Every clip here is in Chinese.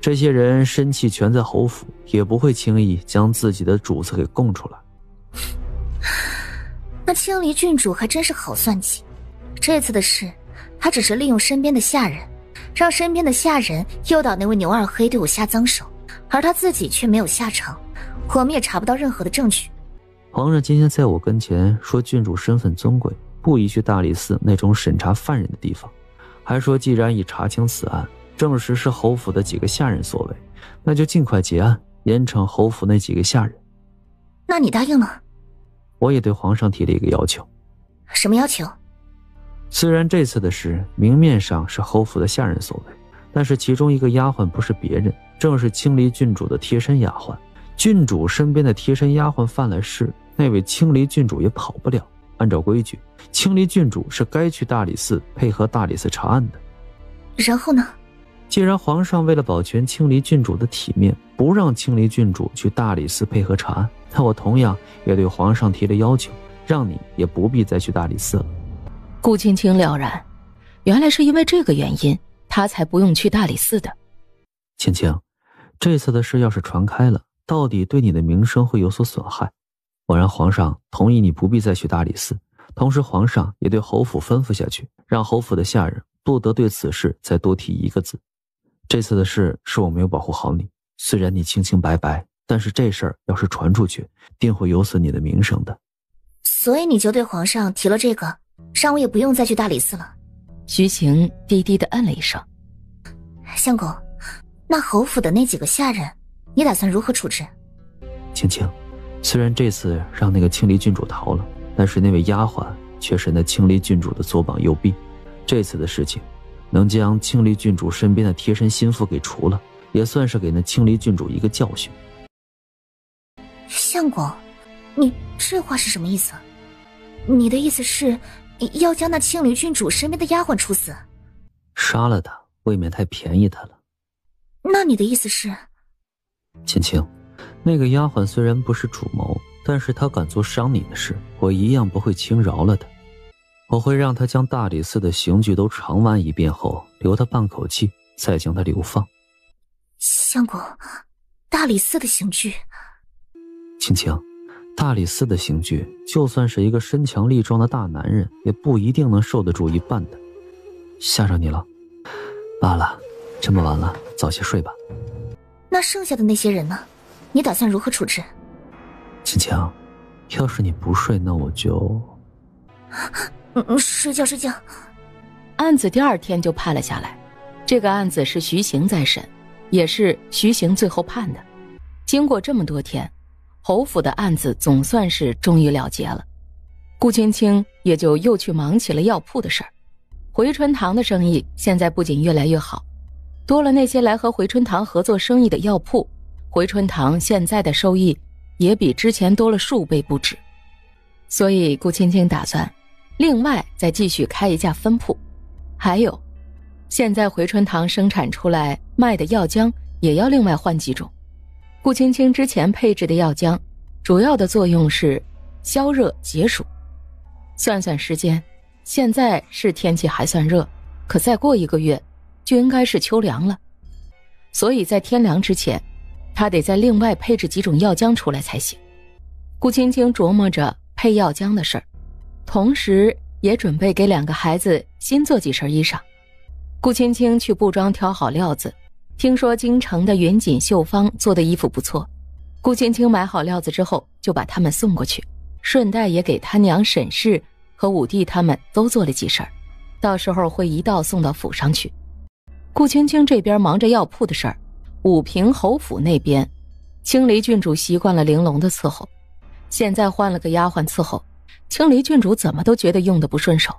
这些人身气全在侯府，也不会轻易将自己的主子给供出来。那青离郡主还真是好算计，这次的事他只是利用身边的下人，让身边的下人诱导那位牛二黑对我下脏手，而他自己却没有下场，我们也查不到任何的证据。皇上今天在我跟前说郡主身份尊贵，不宜去大理寺那种审查犯人的地方，还说既然已查清此案，证实是侯府的几个下人所为，那就尽快结案，严惩侯府那几个下人。那你答应了？我也对皇上提了一个要求。什么要求？虽然这次的事明面上是侯府的下人所为，但是其中一个丫鬟不是别人，正是青离郡主的贴身丫鬟。郡主身边的贴身丫鬟犯了事，那位青离郡主也跑不了。按照规矩，青离郡主是该去大理寺配合大理寺查案的。然后呢？既然皇上为了保全青离郡主的体面，不让青离郡主去大理寺配合查案，那我同样也对皇上提了要求，让你也不必再去大理寺了。顾青青了然，原来是因为这个原因，他才不用去大理寺的。青青，这次的事要是传开了，到底对你的名声会有所损害。我让皇上同意你不必再去大理寺，同时皇上也对侯府吩咐下去，让侯府的下人不得对此事再多提一个字。这次的事是我没有保护好你，虽然你清清白白，但是这事儿要是传出去，定会有损你的名声的。所以你就对皇上提了这个，让我也不用再去大理寺了。徐行低低地嗯了一声。相公，那侯府的那几个下人，你打算如何处置？青青，虽然这次让那个青离郡主逃了，但是那位丫鬟却是那青离郡主的左膀右臂。这次的事情能将青离郡主身边的贴身心腹给除了，也算是给那青离郡主一个教训。相公，你这话是什么意思？你的意思是要将那青离郡主身边的丫鬟处死？杀了她，未免太便宜她了。那你的意思是？青青，那个丫鬟虽然不是主谋，但是她敢做伤你的事，我一样不会轻饶了她。我会让她将大理寺的刑具都偿完一遍后，留她半口气，再将她流放。相公，大理寺的刑具？青青，大理寺的刑具，就算是一个身强力壮的大男人，也不一定能受得住一半的。吓着你了？罢了，这么晚了，早些睡吧。那剩下的那些人呢？你打算如何处置？青青，要是你不睡，那我就……睡觉。案子第二天就判了下来，这个案子是徐行在审，也是徐行最后判的。经过这么多天，侯府的案子总算是终于了结了。顾青青也就又去忙起了药铺的事儿。回春堂的生意现在不仅越来越好，多了那些来和回春堂合作生意的药铺，回春堂现在的收益也比之前多了数倍不止。所以顾青青打算另外再继续开一家分铺。还有，现在回春堂生产出来卖的药浆也要另外换几种。顾青青之前配置的药浆主要的作用是消热解暑。算算时间，现在是天气还算热，可再过1个月就应该是秋凉了。所以在天凉之前，他得再另外配置几种药浆出来才行。顾青青琢磨着配药浆的事儿，同时也准备给2个孩子新做几身衣裳。顾青青去布庄挑好料子，听说京城的云锦绣坊做的衣服不错，顾青青买好料子之后就把他们送过去，顺带也给他娘沈氏和武帝他们都做了几身，到时候会一道送到府上去。顾青青这边忙着药铺的事儿，武平侯府那边，青离郡主习惯了玲珑的伺候，现在换了个丫鬟伺候，青离郡主怎么都觉得用得不顺手。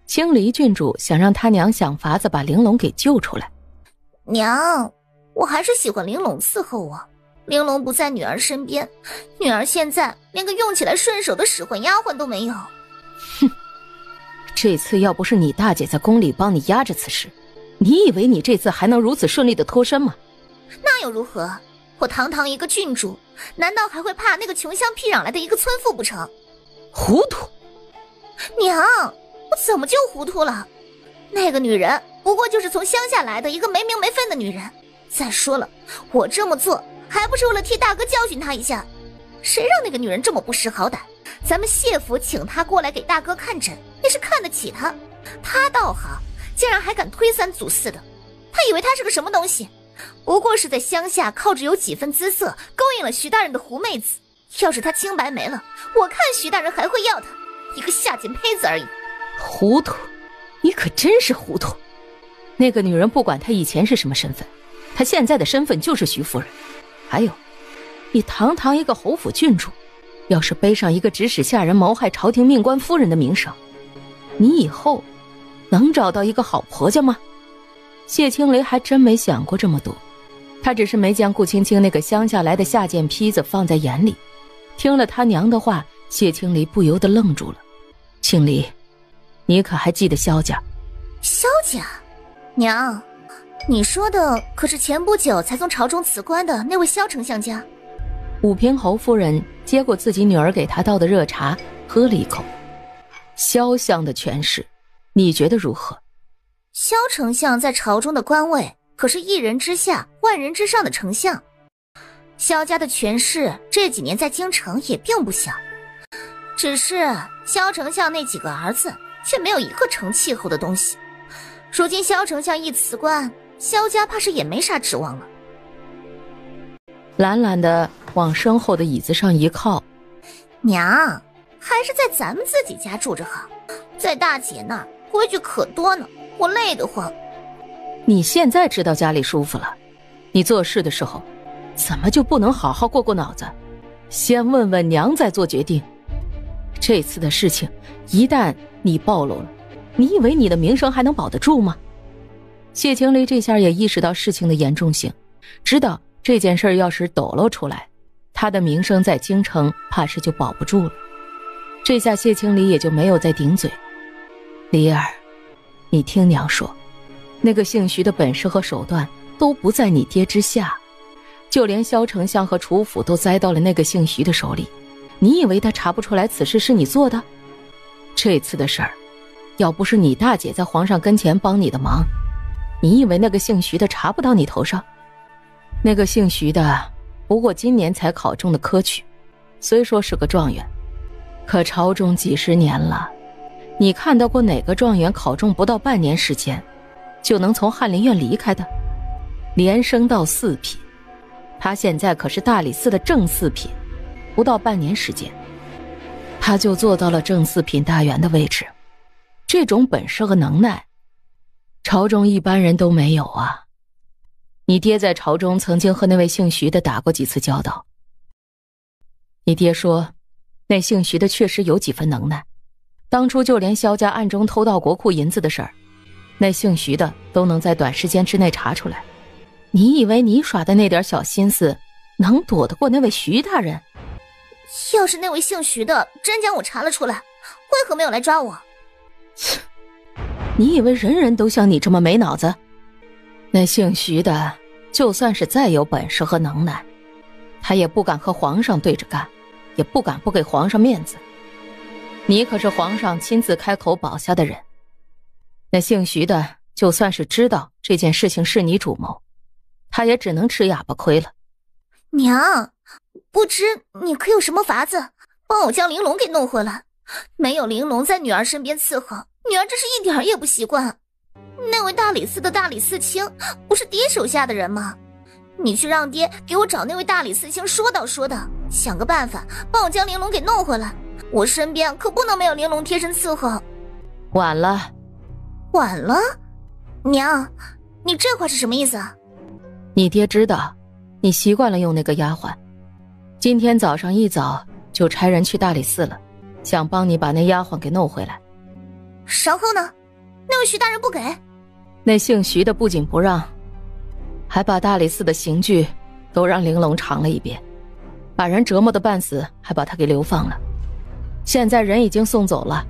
青离郡主想让他娘想法子把玲珑给救出来。娘，我还是喜欢玲珑伺候我。玲珑不在女儿身边，女儿现在连个用起来顺手的使唤丫鬟都没有。哼，这次要不是你大姐在宫里帮你压着此事，你以为你这次还能如此顺利的脱身吗？那又如何？我堂堂一个郡主，难道还会怕那个穷乡僻壤来的一个村妇不成？糊涂！娘，我怎么就糊涂了？那个女人不过就是从乡下来的一个没名没分的女人，再说了，我这么做还不是为了替大哥教训他一下？谁让那个女人这么不识好歹？咱们谢府请她过来给大哥看诊，也是看得起她。她倒好，竟然还敢推三阻四的。他以为他是个什么东西？不过是在乡下靠着有几分姿色勾引了徐大人的狐妹子。要是他清白没了，我看徐大人还会要他，一个下贱胚子而已。糊涂，你可真是糊涂。那个女人不管她以前是什么身份，她现在的身份就是徐夫人。还有，你堂堂一个侯府郡主，要是背上一个指使下人谋害朝廷命官夫人的名声，你以后能找到一个好婆家吗？谢青雷还真没想过这么多，他只是没将顾青青那个乡下来的下贱坯子放在眼里。听了他娘的话，谢青雷不由得愣住了。青离，你可还记得萧家？萧家？娘，你说的可是前不久才从朝中辞官的那位萧丞相家？武平侯夫人接过自己女儿给她倒的热茶，喝了一口。萧相的权势，你觉得如何？萧丞相在朝中的官位可是一人之下万人之上的丞相，萧家的权势这几年在京城也并不小，只是萧丞相那几个儿子却没有一个成气候的东西。如今萧丞相一辞官，萧家怕是也没啥指望了。懒懒的往身后的椅子上一靠。娘，还是在咱们自己家住着好，在大姐那儿规矩可多呢，我累得慌。你现在知道家里舒服了，你做事的时候怎么就不能好好过过脑子，先问问娘再做决定？这次的事情一旦你暴露了，你以为你的名声还能保得住吗？谢青雷这下也意识到事情的严重性，知道这件事要是抖露出来，他的名声在京城怕是就保不住了。这下谢青雷也就没有再顶嘴。梨儿，你听娘说，那个姓徐的本事和手段都不在你爹之下，就连萧丞相和楚府都栽到了那个姓徐的手里，你以为他查不出来此事是你做的？这次的事儿，要不是你大姐在皇上跟前帮你的忙，你以为那个姓徐的查不到你头上？那个姓徐的不过今年才考中的科举，虽说是个状元，可朝中几十年了，你看到过哪个状元考中不到半年时间就能从翰林院离开的？连升到4品，他现在可是大理寺的正4品，不到半年时间他就做到了正4品大员的位置。这种本事和能耐，朝中一般人都没有啊。你爹在朝中曾经和那位姓徐的打过几次交道，你爹说那姓徐的确实有几分能耐，当初就连萧家暗中偷盗国库银子的事儿，那姓徐的都能在短时间之内查出来。你以为你耍的那点小心思能躲得过那位徐大人？要是那位姓徐的真将我查了出来，为何没有来抓我？你以为人人都像你这么没脑子？那姓徐的就算是再有本事和能耐，他也不敢和皇上对着干，也不敢不给皇上面子。你可是皇上亲自开口保下的人，那姓徐的就算是知道这件事情是你主谋，他也只能吃哑巴亏了。娘，不知你可有什么法子帮我将玲珑给弄回来？没有玲珑在女儿身边伺候，女儿真是一点也不习惯。那位大理寺的大理寺卿不是爹手下的人吗？你去让爹给我找那位大理寺卿说道说道，想个办法帮我将玲珑给弄回来。我身边可不能没有玲珑贴身伺候。晚了。晚了？娘，你这话是什么意思啊？你爹知道你习惯了用那个丫鬟，今天早上一早就差人去大理寺了，想帮你把那丫鬟给弄回来。然后呢？那位徐大人不给？那姓徐的不仅不让，还把大理寺的刑具都让玲珑尝了一遍，把人折磨得半死，还把他给流放了。现在人已经送走了。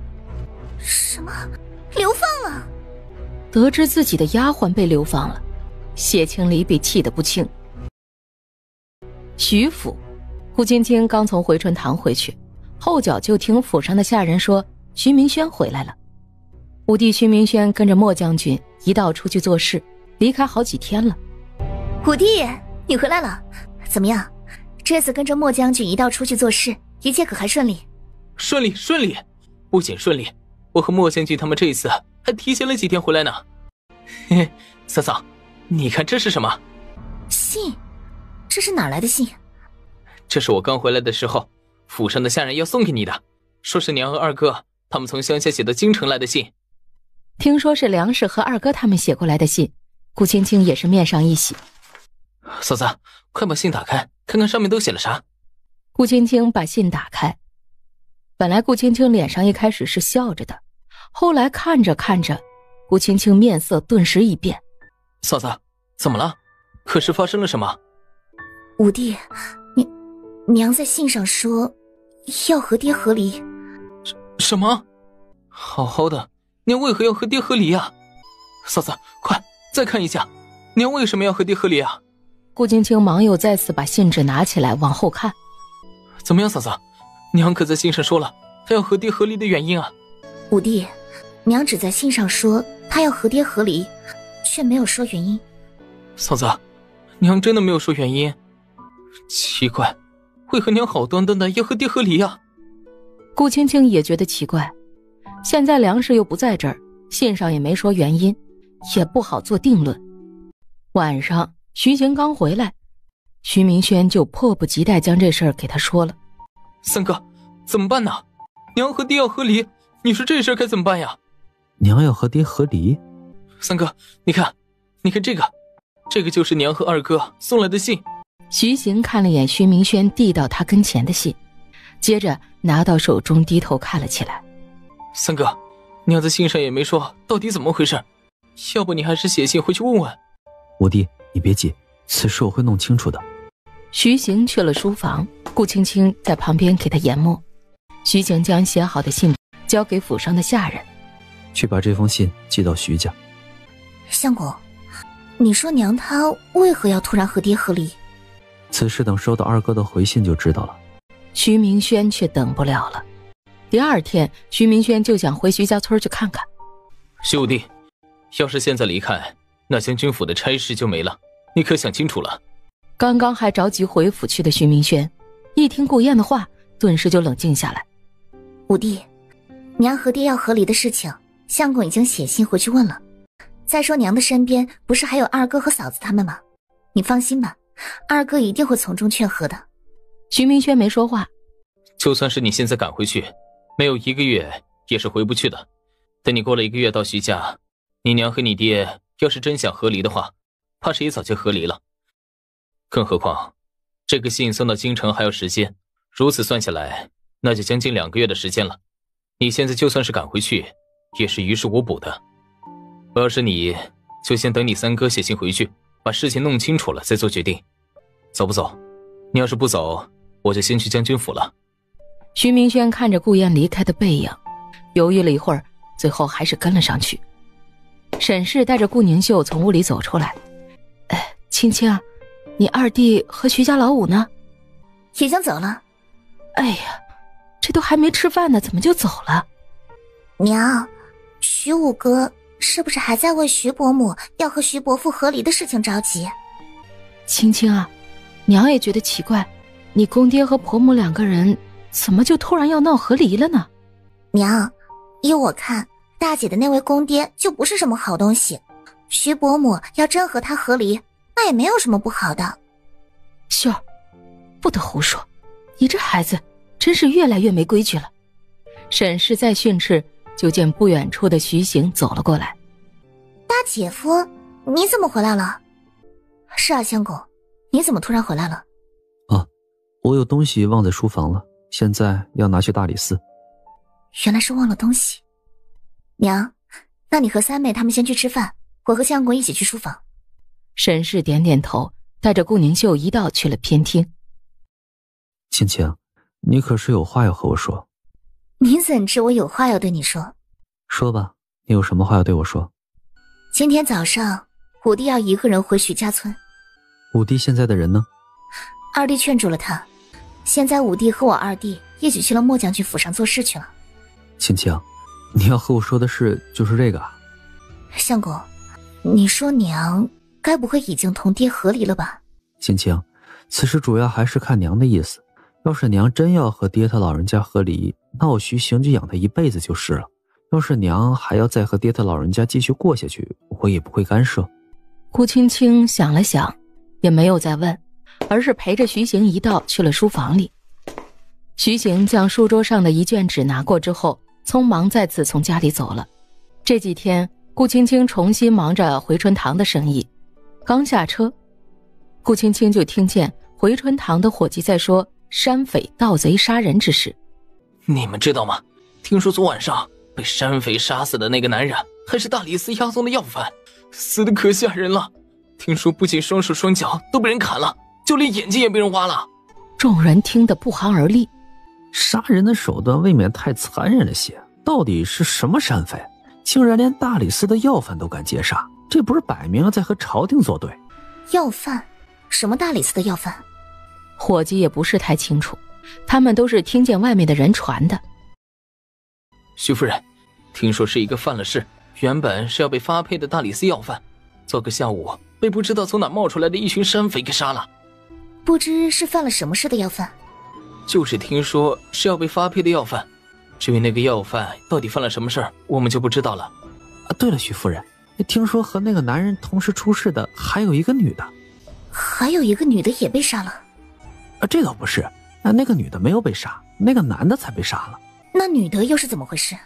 什么？流放了？得知自己的丫鬟被流放了，谢青离被气得不轻。徐府，顾青青刚从回春堂回去，后脚就听府上的下人说徐明轩回来了。武帝徐明轩跟着莫将军一道出去做事，离开好几天了。虎弟，你回来了，怎么样？这次跟着莫将军一道出去做事，一切可还顺利？顺利，不仅顺利，我和莫将军他们这一次还提前了几天回来呢。嘿嘿，嫂嫂，你看这是什么？信？这是哪来的信？这是我刚回来的时候，府上的下人要送给你的，说是娘和二哥他们从乡下写到京城来的信。听说是梁氏和二哥他们写过来的信，顾青青也是面上一喜。嫂子，快把信打开，看看上面都写了啥。顾青青把信打开，本来顾青青脸上一开始是笑着的，后来看着看着，顾青青面色顿时一变。嫂子，怎么了？可是发生了什么？五弟，娘在信上说要和爹和离。什么？好好的，娘为何要和爹和离啊？嫂子，快再看一下，娘为什么要和爹和离啊？顾青青忙又再次把信纸拿起来往后看。怎么样，嫂子？娘可在信上说了她要和爹和离的原因啊？五弟，娘只在信上说她要和爹和离，却没有说原因。嫂子，娘真的没有说原因？奇怪，为何娘好端端的要和爹和离啊？顾青青也觉得奇怪，现在梁氏又不在这儿，信上也没说原因，也不好做定论。晚上徐行刚回来，徐明轩就迫不及待将这事儿给他说了。三哥，怎么办呢？娘和爹要和离，你说这事儿该怎么办呀？娘要和爹和离？三哥，你看这个就是娘和二哥送来的信。徐行看了眼徐明轩递到他跟前的信，接着拿到手中低头看了起来。三哥，娘在信上也没说到底怎么回事，要不你还是写信回去问问。五弟，你别急，此事我会弄清楚的。徐行去了书房，顾青青在旁边给他研墨。徐行将写好的信交给府上的下人，去把这封信寄到徐家。相公，你说娘她为何要突然和爹和离？此事等收到二哥的回信就知道了。徐明轩却等不了了。第二天，徐明轩就想回徐家村去看看。徐武帝，要是现在离开，那将军府的差事就没了，你可想清楚了？刚刚还着急回府去的徐明轩，一听顾燕的话，顿时就冷静下来。五弟，娘和爹要和离的事情，相公已经写信回去问了。再说娘的身边不是还有二哥和嫂子他们吗？你放心吧，二哥一定会从中劝和的。徐明轩没说话。就算是你现在赶回去，没有1个月也是回不去的。等你过了1个月到徐家，你娘和你爹要是真想和离的话，怕是也早就和离了。更何况这个信送到京城还要时间，如此算下来，那就将近2个月的时间了。你现在就算是赶回去，也是于事无补的。要是你，就先等你三哥写信回去，把事情弄清楚了再做决定。走不走？你要是不走，我就先去将军府了。徐明轩看着顾燕离开的背影，犹豫了一会儿，最后还是跟了上去。沈氏带着顾宁秀从屋里走出来。青青，你二弟和徐家老五呢？已经走了。哎呀，这都还没吃饭呢，怎么就走了？娘，徐五哥是不是还在为徐伯母要和徐伯父和离的事情着急？青青啊，娘也觉得奇怪，你公爹和婆母2个人怎么就突然要闹和离了呢？娘，依我看，大姐的那位公爹就不是什么好东西，徐伯母要真和他和离，那也没有什么不好的。秀儿，不得胡说，你这孩子真是越来越没规矩了。沈氏在训斥，就见不远处的徐行走了过来。大姐夫，你怎么回来了？是啊，相公，你怎么突然回来了？我有东西忘在书房了，现在要拿去大理寺。原来是忘了东西。娘，那你和三妹他们先去吃饭，我和相公一起去书房。沈氏点点头，带着顾宁秀一道去了偏厅。青青，你可是有话要和我说？你怎知我有话要对你说？说吧，你有什么话要对我说？今天早上五弟要一个人回徐家村。五弟现在的人呢？二弟劝住了他，现在五弟和我二弟一起去了莫将军府上做事去了。青青，你要和我说的事就是这个啊？相公，你说娘该不会已经同爹和离了吧？青青，此事主要还是看娘的意思。要是娘真要和爹他老人家和离，那我徐行就养他一辈子就是了。要是娘还要再和爹他老人家继续过下去，我也不会干涉。顾青青想了想，也没有再问，而是陪着徐行一道去了书房里。徐行将书桌上的一卷纸拿过之后，匆忙再次从家里走了。这几天顾青青重新忙着回春堂的生意，刚下车，顾青青就听见回春堂的伙计在说山匪盗贼杀人之事。你们知道吗？听说昨晚上被山匪杀死的那个男人还是大理寺押送的要犯，死得可吓人了。听说不仅双手双脚都被人砍了，就连眼睛也被人挖了。众人听得不寒而栗。杀人的手段未免太残忍了些，到底是什么山匪，竟然连大理寺的要犯都敢劫杀？这不是摆明了在和朝廷作对？要犯？什么大理寺的要犯？伙计也不是太清楚，他们都是听见外面的人传的。徐夫人，听说是一个犯了事，原本是要被发配的大理寺要犯，昨个下午被不知道从哪冒出来的一群山匪给杀了。不知是犯了什么事的要犯？就是听说是要被发配的要犯，至于那个要犯到底犯了什么事儿，我们就不知道了。啊，对了，徐夫人，听说和那个男人同时出事的还有一个女的。还有一个女的也被杀了？这倒不是，那个女的没有被杀，那个男的才被杀了。那女的又是怎么回事？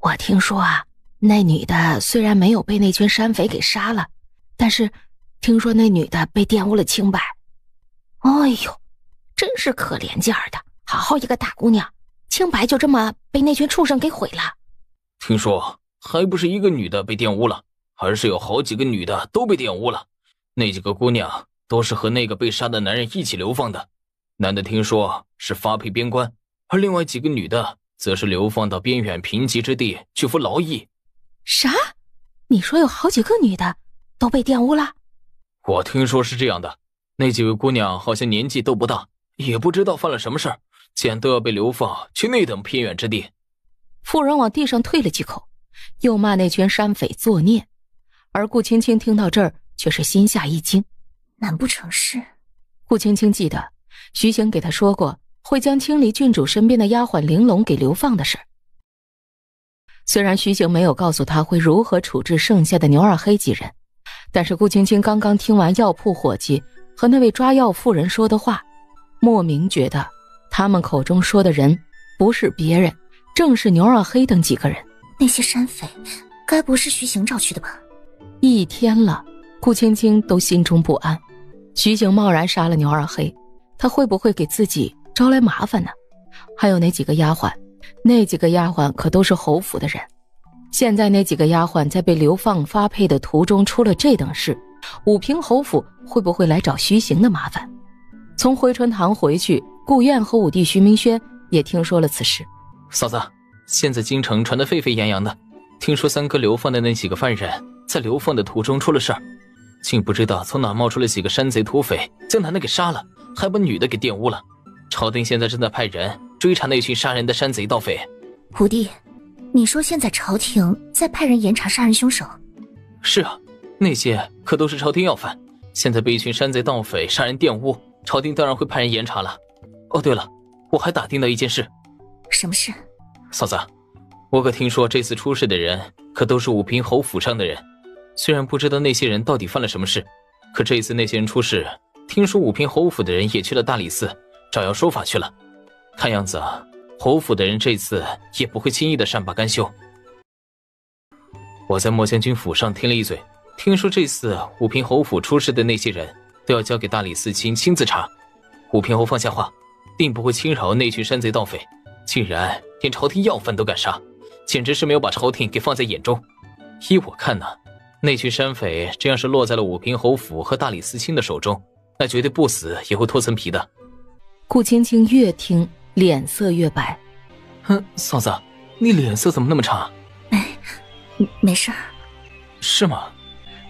我听说啊，那女的虽然没有被那群山匪给杀了，但是听说那女的被玷污了清白。哎呦，真是可怜劲儿的，好好一个大姑娘，清白就这么被那群畜生给毁了。听说还不是一个女的被玷污了，而是有好几个女的都被玷污了。那几个姑娘都是和那个被杀的男人一起流放的，男的听说是发配边关，而另外几个女的则是流放到边远贫瘠之地去服劳役。啥？你说有好几个女的都被玷污了？我听说是这样的，那几位姑娘好像年纪都不大，也不知道犯了什么事儿，竟然都要被流放去那等偏远之地。妇人往地上退了几口，又骂那群山匪作孽。而顾青青听到这儿却是心下一惊。难不成是？顾青青记得徐行给她说过会将清离郡主身边的丫鬟玲珑给流放的事。虽然徐行没有告诉她会如何处置剩下的牛二黑几人，但是顾青青刚刚听完药铺伙计和那位抓药妇人说的话，莫名觉得他们口中说的人不是别人，正是牛二黑等几个人。那些山匪该不是徐行找去的吧？一天了，顾青青都心中不安。徐行贸然杀了牛二黑，他会不会给自己招来麻烦呢？还有那几个丫鬟，那几个丫鬟可都是侯府的人。现在那几个丫鬟在被流放发配的途中出了这等事，武平侯府会不会来找徐行的麻烦？从回春堂回去，顾燕和五弟徐明轩也听说了此事。嫂子，现在京城传得沸沸扬扬的，听说三哥流放的那几个犯人在流放的途中出了事儿，竟不知道从哪冒出了几个山贼土匪，将男的给杀了，还把女的给玷污了。朝廷现在正在派人追查那群杀人的山贼盗匪。五弟，你说现在朝廷在派人严查杀人凶手？是啊，那些可都是朝廷要犯，现在被一群山贼盗匪杀人玷污，朝廷当然会派人严查了。哦对了，我还打听到一件事。什么事？嫂子，我可听说这次出事的人可都是武平侯府上的人，虽然不知道那些人到底犯了什么事，可这次那些人出事，听说武平侯府的人也去了大理寺找要说法去了。看样子啊，侯府的人这次也不会轻易的善罢甘休。我在莫将军府上听了一嘴，听说这次武平侯府出事的那些人都要交给大理寺卿亲自查。武平侯放下话，定不会轻饶那群山贼盗匪，竟然连朝廷要犯都敢杀，简直是没有把朝廷给放在眼中。依我看呢，那群山匪这样是落在了武平侯府和大理寺卿的手中，那绝对不死也会脱层皮的。顾青青越听脸色越白。哼，嫂子，你脸色怎么那么差？没事儿。是吗？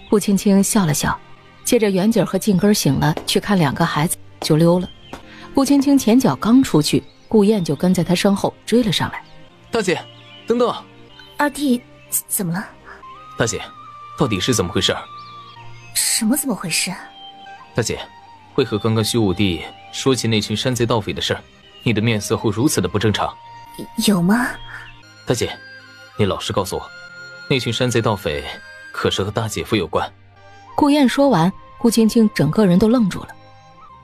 顾青青笑了笑，接着袁景和静根醒了，去看两个孩子就溜了。顾青青前脚刚出去，顾燕就跟在她身后追了上来。大姐，等等。二弟怎么了？大姐，到底是怎么回事？什么怎么回事？大姐，为何刚刚徐武帝说起那群山贼盗匪的事儿，你的面色会如此的不正常？有吗？大姐，你老实告诉我，那群山贼盗匪可是和大姐夫有关？顾燕说完，顾青青整个人都愣住了。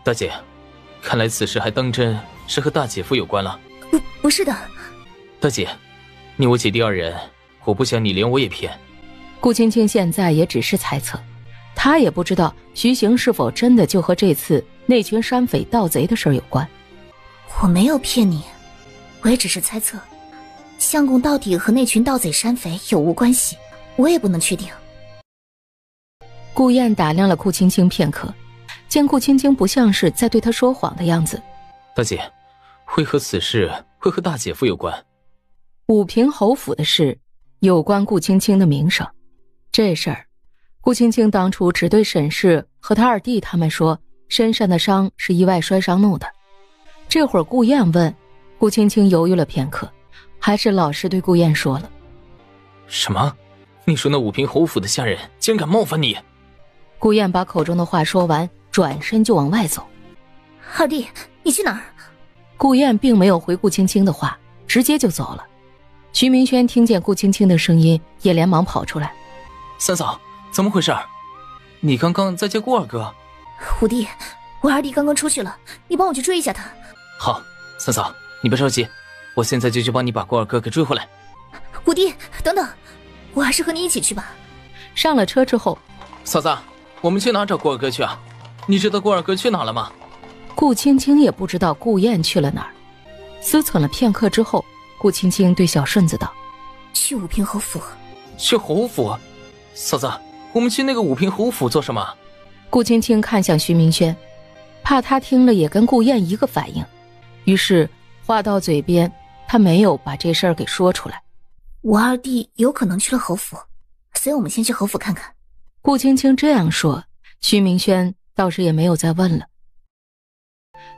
大姐，看来此事还当真是和大姐夫有关了。不是的。大姐，你我姐弟二人，我不想你连我也骗。顾青青现在也只是猜测，她也不知道徐行是否真的就和这次那群山匪盗贼的事有关。我没有骗你，我也只是猜测，相公到底和那群盗贼山匪有无关系，我也不能确定。顾燕打量了顾青青片刻，见顾青青不像是在对她说谎的样子。大姐，为何此事会和大姐夫有关？武平侯府的事有关顾青青的名声，这事儿顾青青当初只对沈氏和他二弟他们说身上的伤是意外摔伤弄的。这会儿顾燕问，顾青青犹豫了片刻，还是老实对顾燕说了。什么？你说那武平侯府的下人竟然敢冒犯你？顾燕把口中的话说完，转身就往外走。二弟，你去哪儿？顾燕并没有回顾青青的话，直接就走了。徐明轩听见顾青青的声音，也连忙跑出来。三嫂，怎么回事？你刚刚在接顾二哥？虎弟，我二弟刚刚出去了，你帮我去追一下他。好，三嫂，你别着急，我现在就去帮你把顾二哥给追回来。虎弟，等等，我还是和你一起去吧。上了车之后，嫂子，我们去哪找顾二哥去啊？你知道顾二哥去哪了吗？顾青青也不知道顾燕去了哪儿。思忖了片刻之后，顾青青对小顺子道：去武平侯府。去侯府？嫂子，我们去那个武平侯府做什么？顾青青看向徐明轩，怕他听了也跟顾燕一个反应，于是话到嘴边，他没有把这事儿给说出来。我二弟有可能去了侯府，所以我们先去侯府看看。顾青青这样说，徐明轩倒是也没有再问了。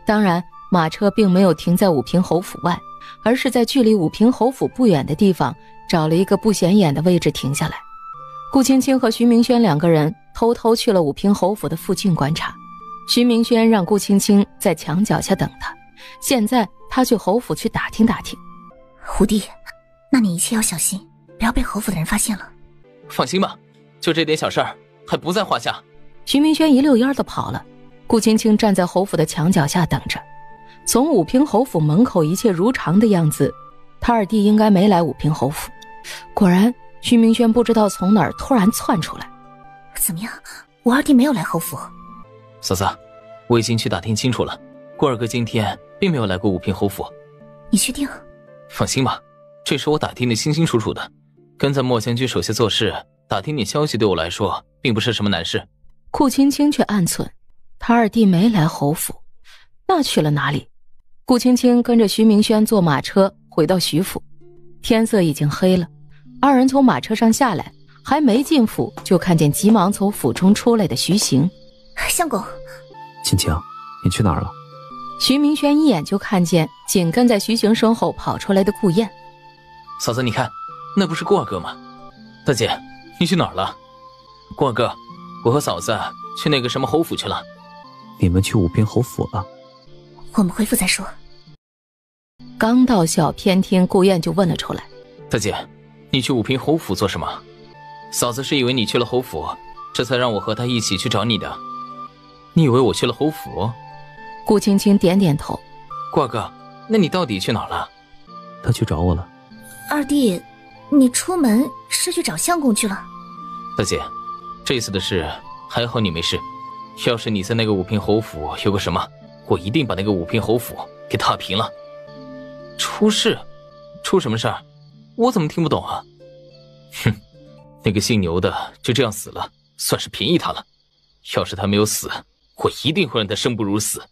当然，马车并没有停在武平侯府外，而是在距离武平侯府不远的地方找了一个不显眼的位置停下来。顾青青和徐明轩两个人偷偷去了武平侯府的附近观察。徐明轩让顾青青在墙脚下等他，现在他去侯府去打听打听。虎弟，那你一切要小心，不要被侯府的人发现了。放心吧，就这点小事儿还不在话下。徐明轩一溜烟地跑了，顾青青站在侯府的墙脚下等着。从武平侯府门口一切如常的样子，他二弟应该没来武平侯府。果然，徐明轩不知道从哪儿突然窜出来。怎么样？我二弟没有来侯府。嫂子，我已经去打听清楚了，顾二哥今天并没有来过武平侯府。你确定？放心吧，这是我打听的清清楚楚的。跟在莫将军手下做事，打听点消息对我来说并不是什么难事。顾青青却暗忖，他二弟没来侯府，那去了哪里？顾青青跟着徐明轩坐马车回到徐府，天色已经黑了。二人从马车上下来，还没进府，就看见急忙从府中出来的徐行。相公，青青，你去哪儿了？徐明轩一眼就看见紧跟在徐行身后跑出来的顾燕。嫂子，你看，那不是顾二哥吗？大姐，你去哪儿了？顾二哥，我和嫂子去那个什么侯府去了。你们去武平侯府了？我们回府再说。刚到小偏厅，顾燕就问了出来：大姐，你去武平侯府做什么？嫂子是以为你去了侯府，这才让我和她一起去找你的。你以为我去了侯府？顾青青点点头。顾二哥，那你到底去哪儿了？他去找我了。二弟，你出门是去找相公去了？大姐，这次的事还好你没事，要是你在那个武平侯府有个什么，我一定把那个武平侯府给踏平了。出事？出什么事儿？我怎么听不懂啊？哼，那个姓牛的就这样死了，算是便宜他了。要是他没有死，我一定会让他生不如死。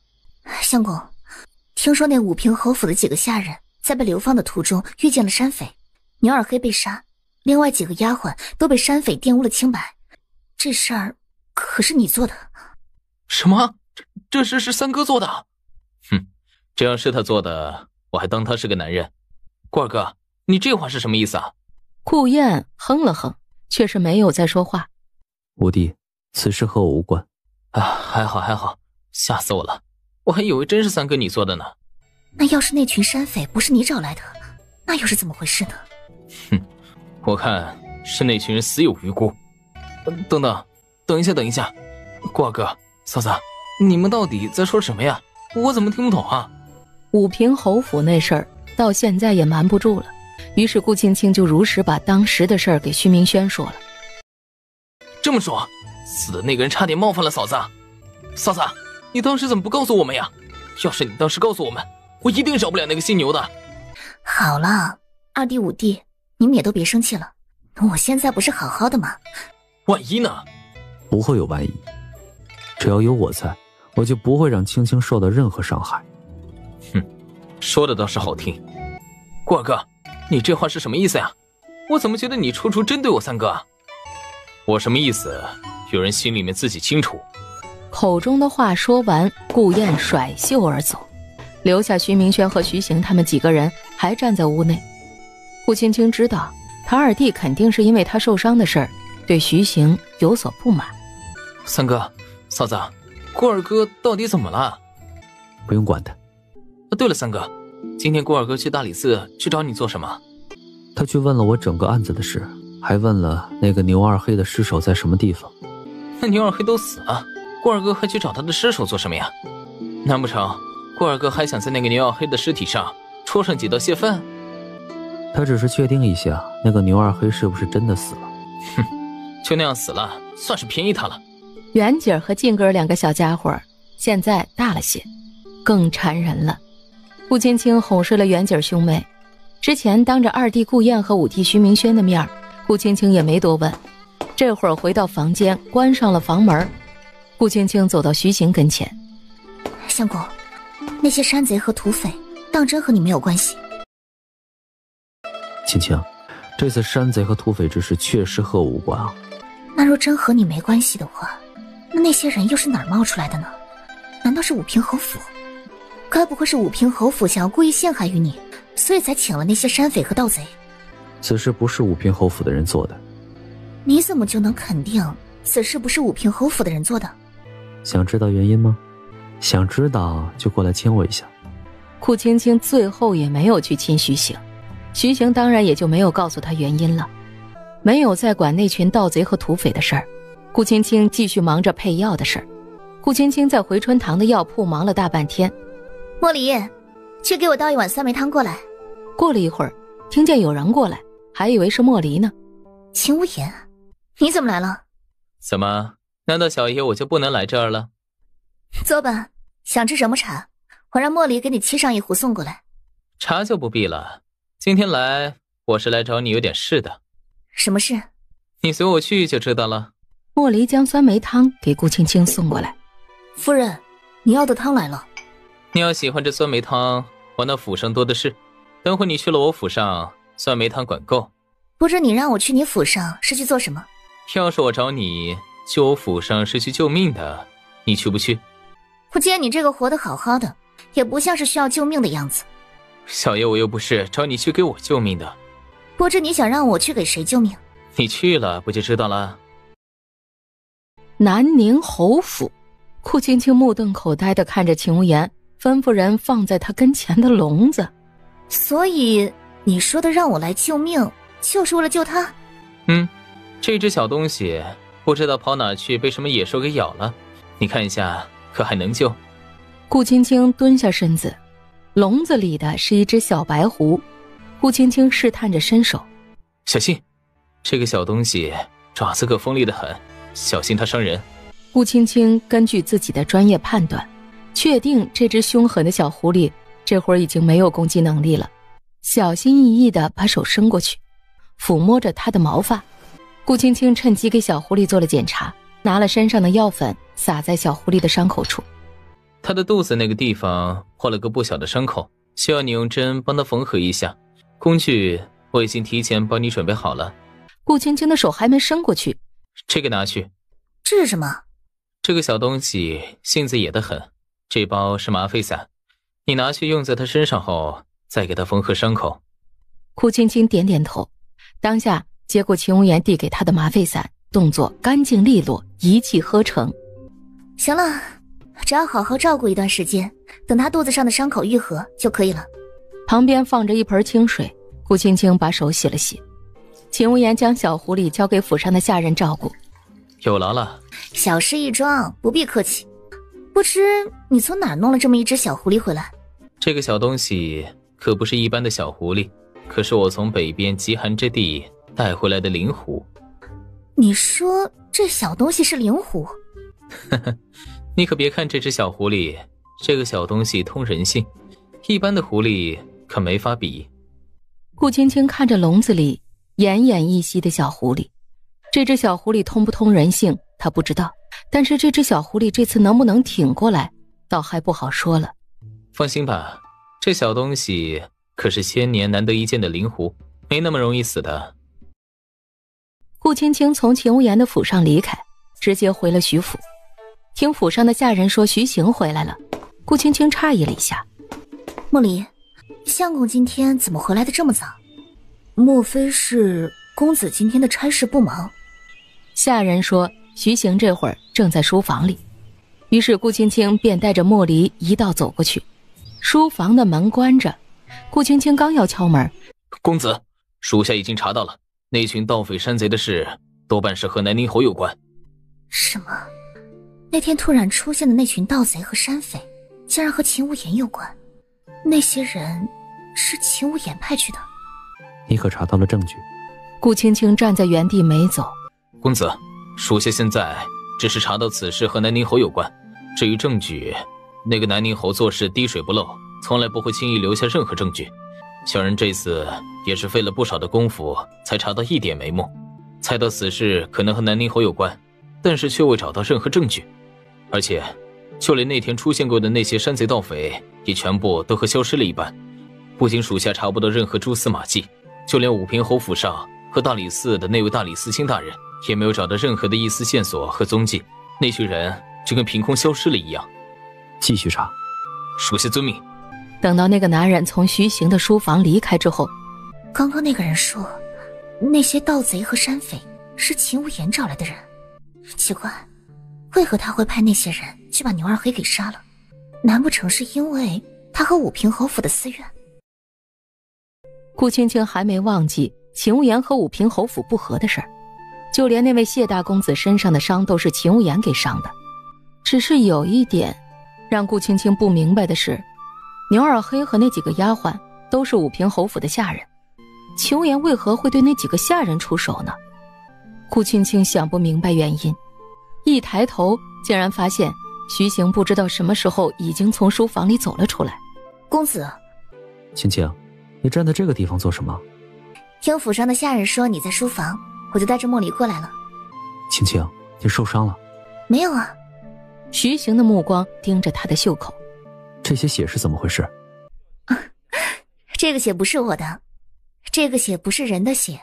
相公，听说那武平侯府的几个下人在被流放的途中遇见了山匪，牛二黑被杀，另外几个丫鬟都被山匪玷污了清白。这事儿可是你做的？什么？这事是三哥做的？哼，这要是他做的，我还当他是个男人。顾二哥，你这话是什么意思啊？顾燕哼了哼，却是没有再说话。五弟，此事和我无关。啊，还好，吓死我了，我还以为真是三哥你做的呢。那要是那群山匪不是你找来的，那又是怎么回事呢？哼，我看是那群人死有余辜。等一下，顾二哥、嫂子，你们到底在说什么呀？我怎么听不懂啊？武平侯府那事儿到现在也瞒不住了，于是顾青青就如实把当时的事儿给徐明轩说了。这么说，死的那个人差点冒犯了嫂子。嫂子，你当时怎么不告诉我们呀？要是你当时告诉我们，我一定饶不了那个姓牛的。好了，二弟五弟，你们也都别生气了，我现在不是好好的吗？万一呢？不会有万一，只要有我在，我就不会让青青受到任何伤害。哼，说的倒是好听。顾二哥，你这话是什么意思呀？我怎么觉得你处处针对我三哥啊？我什么意思，有人心里面自己清楚。口中的话说完，顾燕甩袖而走，留下徐明轩和徐行他们几个人还站在屋内。顾青青知道他二弟肯定是因为他受伤的事儿对徐行有所不满。三哥、嫂子，顾二哥到底怎么了？不用管他。对了，三哥，今天顾二哥去大理寺去找你做什么？他去问了我整个案子的事，还问了那个牛二黑的尸首在什么地方。那牛二黑都死了，顾二哥还去找他的尸首做什么呀？难不成顾二哥还想在那个牛二黑的尸体上戳上几道泄愤？他只是确定一下那个牛二黑是不是真的死了。哼，就那样死了，算是便宜他了。袁姐和静哥两个小家伙现在大了些，更缠人了。顾青青哄睡了袁姐兄妹，之前当着二弟顾燕和五弟徐明轩的面，顾青青也没多问。这会儿回到房间，关上了房门，顾青青走到徐行跟前。相公，那些山贼和土匪当真和你没有关系？青青，这次山贼和土匪之事确实和我无关啊。那若真和你没关系的话，那些人又是哪儿冒出来的呢？难道是武平侯府？该不会是武平侯府想要故意陷害于你，所以才请了那些山匪和盗贼？此事不是武平侯府的人做的。你怎么就能肯定此事不是武平侯府的人做的？想知道原因吗？想知道就过来亲我一下。顾青青最后也没有去亲徐行，徐行当然也就没有告诉他原因了。没有再管那群盗贼和土匪的事儿，顾青青继续忙着配药的事儿。顾青青在回春堂的药铺忙了大半天。莫离，去给我倒一碗酸梅汤过来。过了一会儿，听见有人过来，还以为是莫离呢。秦无言，你怎么来了？怎么？难道小爷我就不能来这儿了？坐吧，想吃什么茶？我让莫离给你沏上一壶送过来。茶就不必了，今天来我是来找你有点事的。什么事？你随我去就知道了。莫离将酸梅汤给顾青青送过来。夫人，你要的汤来了。你要喜欢这酸梅汤，我那府上多的是。等会你去了我府上，酸梅汤管够。不知你让我去你府上是去做什么？要是我找你去我府上是去救命的，你去不去？我见你这个活得好好的，也不像是需要救命的样子。小爷我又不是找你去给我救命的。不知你想让我去给谁救命？你去了不就知道了。南宁侯府，顾青青目瞪口呆地看着秦无言吩咐人放在他跟前的笼子。所以你说的让我来救命，就是为了救他？这只小东西不知道跑哪去，被什么野兽给咬了。你看一下，可还能救？顾青青蹲下身子，笼子里的是一只小白狐。顾青青试探着伸手，小心，这个小东西爪子可锋利得很，小心它伤人。顾青青根据自己的专业判断，确定这只凶狠的小狐狸这会儿已经没有攻击能力了，小心翼翼地把手伸过去，抚摸着它的毛发。顾青青趁机给小狐狸做了检查，拿了身上的药粉撒在小狐狸的伤口处。它的肚子那个地方破了个不小的伤口，需要你用针帮它缝合一下。工具我已经提前帮你准备好了。顾青青的手还没伸过去，这个拿去。这是什么？这个小东西性子野得很，这包是麻沸散，你拿去用在他身上后，再给他缝合伤口。顾青青点点头，当下接过秦无言递给他的麻沸散，动作干净利落，一气呵成。行了，只要好好照顾一段时间，等他肚子上的伤口愈合就可以了。旁边放着一盆清水，顾青青把手洗了洗。秦无言将小狐狸交给府上的下人照顾。有劳了。小事一桩，不必客气。不知你从哪儿弄了这么一只小狐狸回来？这个小东西可不是一般的小狐狸，可是我从北边极寒之地带回来的灵狐。你说这小东西是灵狐？呵呵，你可别看这只小狐狸，这个小东西通人性，一般的狐狸可没法比。顾青青看着笼子里奄奄一息的小狐狸，这只小狐狸通不通人性她不知道，但是这只小狐狸这次能不能挺过来倒还不好说了。放心吧，这小东西可是千年难得一见的灵狐，没那么容易死的。顾青青从秦无言的府上离开，直接回了徐府。听府上的下人说徐行回来了，顾青青诧异了一下。莫离，相公今天怎么回来的这么早？莫非是公子今天的差事不忙？下人说徐行这会儿正在书房里，于是顾青青便带着莫离一道走过去。书房的门关着，顾青青刚要敲门，公子，属下已经查到了，那群盗匪山贼的事多半是和南宁侯有关。什么？那天突然出现的那群盗贼和山匪竟然和秦无言有关？那些人是秦无言派去的？你可查到了证据？顾青青站在原地没走。公子，属下现在只是查到此事和南宁侯有关，至于证据，那个南宁侯做事滴水不漏，从来不会轻易留下任何证据。小人这次也是费了不少的功夫才查到一点眉目，猜到此事可能和南宁侯有关，但是却未找到任何证据。而且就连那天出现过的那些山贼盗匪也全部都和消失了一般，不仅属下查不到任何蛛丝马迹，就连武平侯府上和大理寺的那位大理寺卿大人也没有找到任何的一丝线索和踪迹，那群人就跟凭空消失了一样。继续查。属下遵命。等到那个男人从徐行的书房离开之后，刚刚那个人说那些盗贼和山匪是秦无言找来的人，奇怪，为何他会派那些人去把牛二黑给杀了？难不成是因为他和武平侯府的私怨？顾青青还没忘记秦无言和武平侯府不和的事儿，就连那位谢大公子身上的伤都是秦无言给伤的。只是有一点让顾青青不明白的是，牛二黑和那几个丫鬟都是武平侯府的下人，秦无言为何会对那几个下人出手呢？顾青青想不明白原因，一抬头竟然发现徐行不知道什么时候已经从书房里走了出来。公子，青青，你站在这个地方做什么？听府上的下人说你在书房，我就带着莫离过来了。青青，你受伤了？没有啊。徐行的目光盯着他的袖口。这些血是怎么回事？这个血不是我的，这个血不是人的血，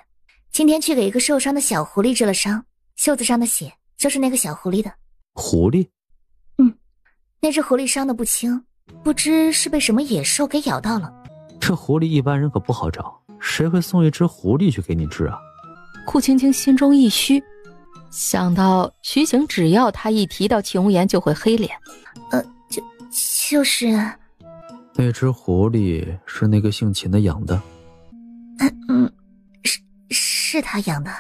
今天去给一个受伤的小狐狸治了伤，袖子上的血就是那个小狐狸的。狐狸？那只狐狸伤得不轻，不知是被什么野兽给咬到了。这狐狸一般人可不好找，谁会送一只狐狸去给你治啊？顾青青心中一虚，想到徐行只要他一提到秦无言就会黑脸。就是那只狐狸是那个姓秦的养的？是他养的。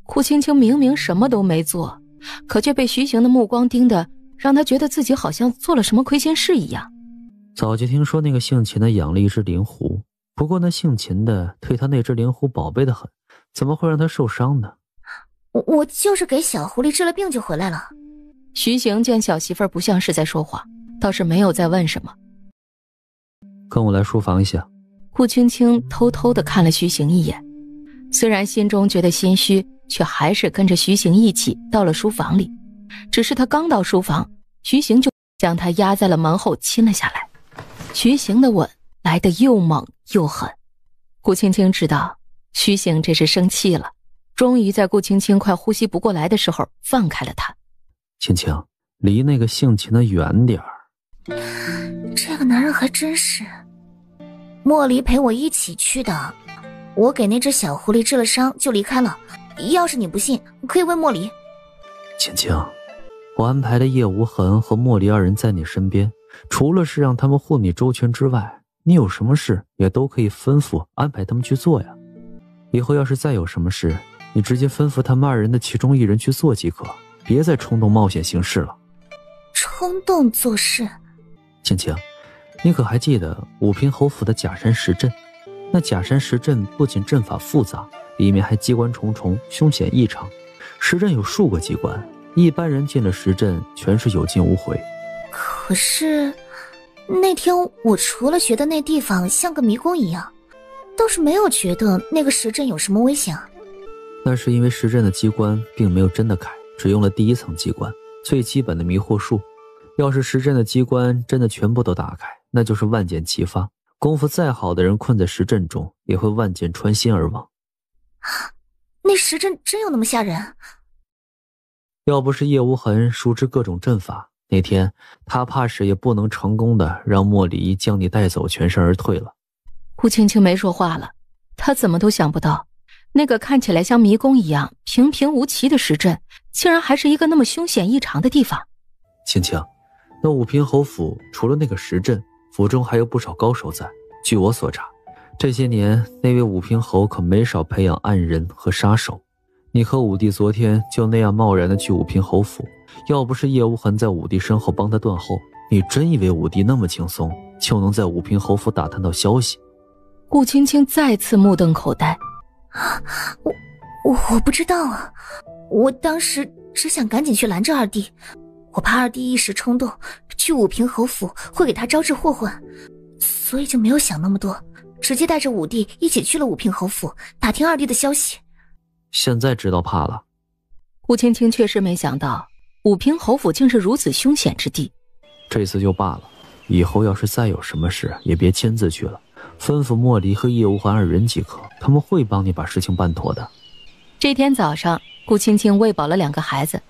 顾青青明明什么都没做，可却被徐行的目光盯得让他觉得自己好像做了什么亏心事一样。早就听说那个姓秦的养了一只灵狐，不过那姓秦的对他那只灵狐宝贝得很，怎么会让他受伤呢？我就是给小狐狸治了病就回来了。徐行见小媳妇儿不像是在说谎，倒是没有再问什么。跟我来书房一下。顾青青偷偷地看了徐行一眼，虽然心中觉得心虚，却还是跟着徐行一起到了书房里。只是他刚到书房，徐行就将他压在了门后亲了下来。徐行的吻来得又猛又狠，顾青青知道徐行这是生气了，终于在顾青青快呼吸不过来的时候放开了他。青青，离那个姓秦的远点儿。这个男人还真是。莫离陪我一起去的，我给那只小狐狸治了伤就离开了，要是你不信，可以问莫离。青青，我安排了叶无痕和莫离二人在你身边，除了是让他们护你周全之外，你有什么事也都可以吩咐安排他们去做呀。以后要是再有什么事，你直接吩咐他们二人的其中一人去做即可，别再冲动冒险行事了。冲动做事？青青，你可还记得武平侯府的假山石阵？那假山石阵不仅阵法复杂，里面还机关重重，凶险异常。石阵有数个机关，一般人进了石阵全是有惊无回。可是那天我除了觉得那地方像个迷宫一样，倒是没有觉得那个石阵有什么危险啊。那是因为石阵的机关并没有真的开，只用了第一层机关，最基本的迷惑术。要是石阵的机关真的全部都打开，那就是万箭齐发，功夫再好的人困在石阵中也会万箭穿心而亡。那石阵真有那么吓人？要不是叶无痕熟知各种阵法，那天他怕是也不能成功的让莫离将你带走全身而退了。顾青青没说话了，她怎么都想不到，那个看起来像迷宫一样平平无奇的石阵，竟然还是一个那么凶险异常的地方。青青，那武平侯府除了那个石阵，府中还有不少高手在。据我所查，这些年那位武平侯可没少培养暗人和杀手。你和武帝昨天就那样贸然的去武平侯府，要不是叶无痕在武帝身后帮他断后，你真以为武帝那么轻松就能在武平侯府打探到消息？顾青青再次目瞪口呆。我不知道啊，我当时只想赶紧去拦着二弟，我怕二弟一时冲动去武平侯府会给他招致祸患，所以就没有想那么多，直接带着武帝一起去了武平侯府打听二弟的消息。现在知道怕了。顾青青确实没想到武平侯府竟是如此凶险之地。这次就罢了，以后要是再有什么事也别亲自去了，吩咐莫离和叶无痕二人即可，他们会帮你把事情办妥的。这天早上，顾青青喂饱了2个孩子，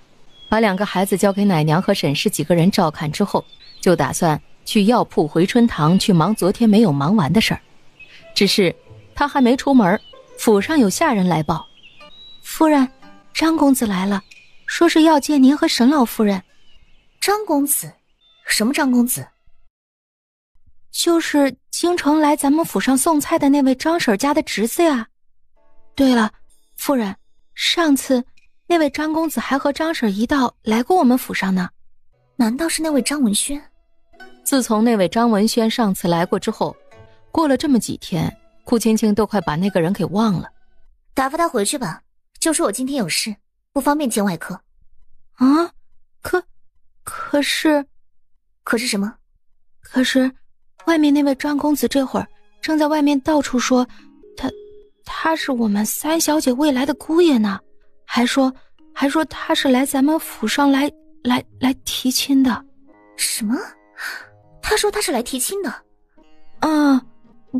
把2个孩子交给奶娘和沈氏几个人照看之后，就打算去药铺回春堂去忙昨天没有忙完的事儿。只是他还没出门，府上有下人来报：夫人，张公子来了，说是要见您和沈老夫人。张公子？什么张公子？就是京城来咱们府上送菜的那位张婶家的侄子呀。对了，夫人，上次那位张公子还和张婶一道来过我们府上呢。难道是那位张文轩？自从那位张文轩上次来过之后，过了这么几天，顾青青都快把那个人给忘了。打发他回去吧，就说我今天有事，不方便见外客。啊？可是什么？可是外面那位张公子这会儿正在外面到处说他是我们三小姐未来的姑爷呢，还说他是来咱们府上来提亲的。什么？他说他是来提亲的？